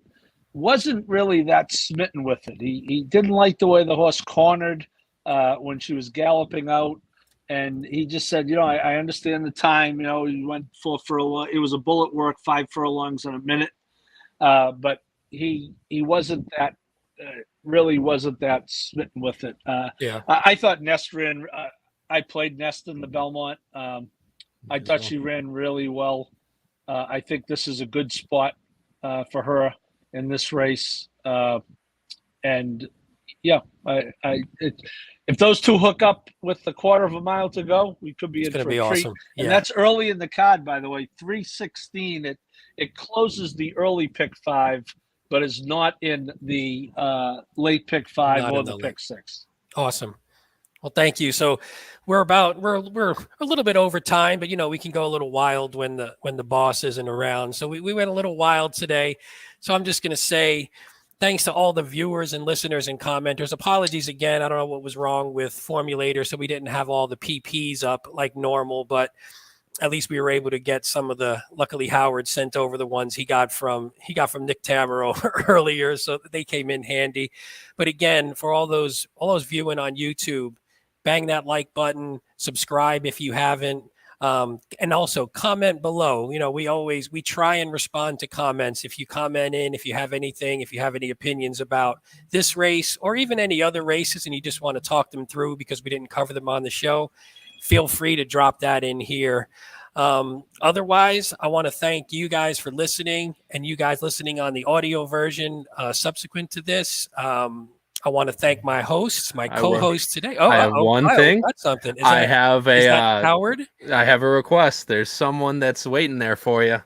wasn't really that smitten with it. He didn't like the way the horse cornered when she was galloping out. And he just said, I understand the time. He went 4 furlongs. It was a bullet work, 5 furlongs in a minute. But he wasn't that, really wasn't that smitten with it. I thought Nest ran, I played Nest in the Belmont. I thought she ran really well. I think this is a good spot for her in this race. If those two hook up with the 1/4 mile to go, we could be in for a treat.
Awesome. Yeah.
And that's early in the card, by the way, 3:16. It closes the early pick 5, but is not in the late pick 5 or the pick 6.
Awesome. Well, thank you. So we're a little bit over time, but we can go a little wild when the boss isn't around. So we went a little wild today. So I'm just going to say thanks to all the viewers and listeners and commenters. Apologies again. I don't know what was wrong with Formulator, so we didn't have all the PPs up like normal, but at least we were able to get some of the. Luckily, Howard sent over the ones he got from Nick Tamero earlier, so they came in handy. But again, for all those viewing on YouTube, bang that like button, subscribe if you haven't. And also comment below. We try and respond to comments. If you comment in, if you have anything, if you have any opinions about this race or even any other races and you just want to talk them through because we didn't cover them on the show, feel free to drop that in here. Otherwise, I want to thank you guys for listening and you guys listening on the audio version subsequent to this. I want to thank my hosts, my co-hosts today.
I have one thing.
That's something.
I have
Howard.
I have a request. There's someone that's waiting there for you.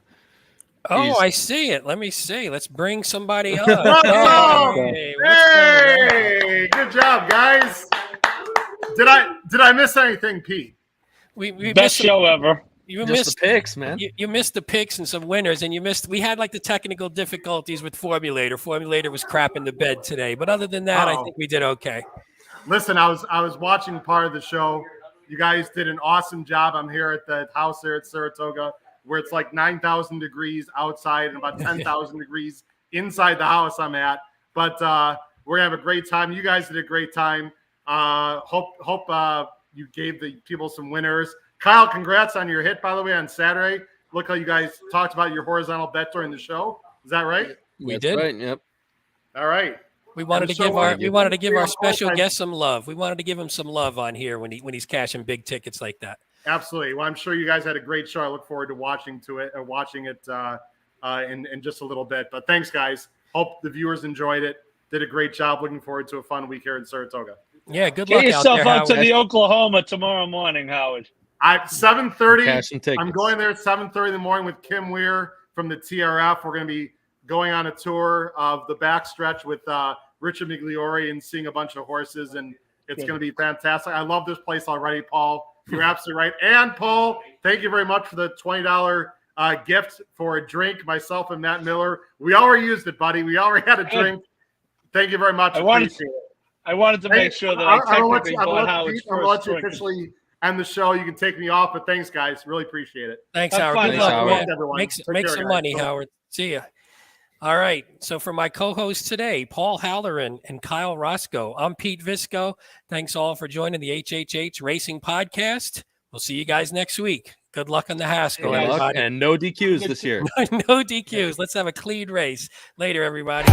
Oh, I see it. Let me see. Let's bring somebody on.
Hey, good job, guys. Did I miss anything, Pete?
We best show ever.
You
Just
missed
the picks, man.
You missed the picks and some winners, and we had like the technical difficulties with Formulator. Formulator was crap in the bed today, but other than that, I think we did okay.
Listen, I was watching part of the show. You guys did an awesome job. I'm here at the house there at Saratoga, where it's like 9,000 degrees outside and about 10,000 degrees inside the house I'm at. But we're gonna have a great time. You guys did a great time. Hope you gave the people some winners. Kyle, congrats on your hit, by the way, on Saturday. Look how you guys talked about your horizontal bet during the show. Is that right?
We did.
Right, yep.
All right.
We wanted to give our special guest some love. We wanted to give him some love on here when he's cashing big tickets like that.
Absolutely. Well, I'm sure you guys had a great show. I look forward to watching it in just a little bit. But thanks, guys. Hope the viewers enjoyed it. Did a great job. Looking forward to a fun week here in Saratoga.
Yeah, good luck
Get yourself
out there,
out to
Howard.
the Oklahoma tomorrow morning, Howard.
At 7:30.
I'm
going there at 7:30 in the morning with Kim Weir from the TRF. We're going to be going on a tour of the backstretch with Richard Migliori and seeing a bunch of horses, and it's going to be fantastic. I love this place already, Paul. You're absolutely right. And Paul, thank you very much for the $20 gift for a drink. Myself and Matt Miller, we already used it, buddy. We already had a drink. Thank you very much.
I wanted to make sure that I technically bought Howard's
I'm going to let you officially end the show. You can take me off, but thanks, guys. Really appreciate it.
Thanks,
Have
Howard.
fun.
Good
Thanks,
luck,
Howard.
man.
Everyone.
Make
Take
some
care, guys.
money, Howard. See ya. All right. So for my co-hosts today, Paul Halloran and Kyle Roscoe, I'm Pete Visco. Thanks all for joining the HHH Racing Podcast. We'll see you guys next week. Good luck on the Haskell, everybody.
And no DQs this year.
No DQs. Let's have a clean race. Later, everybody.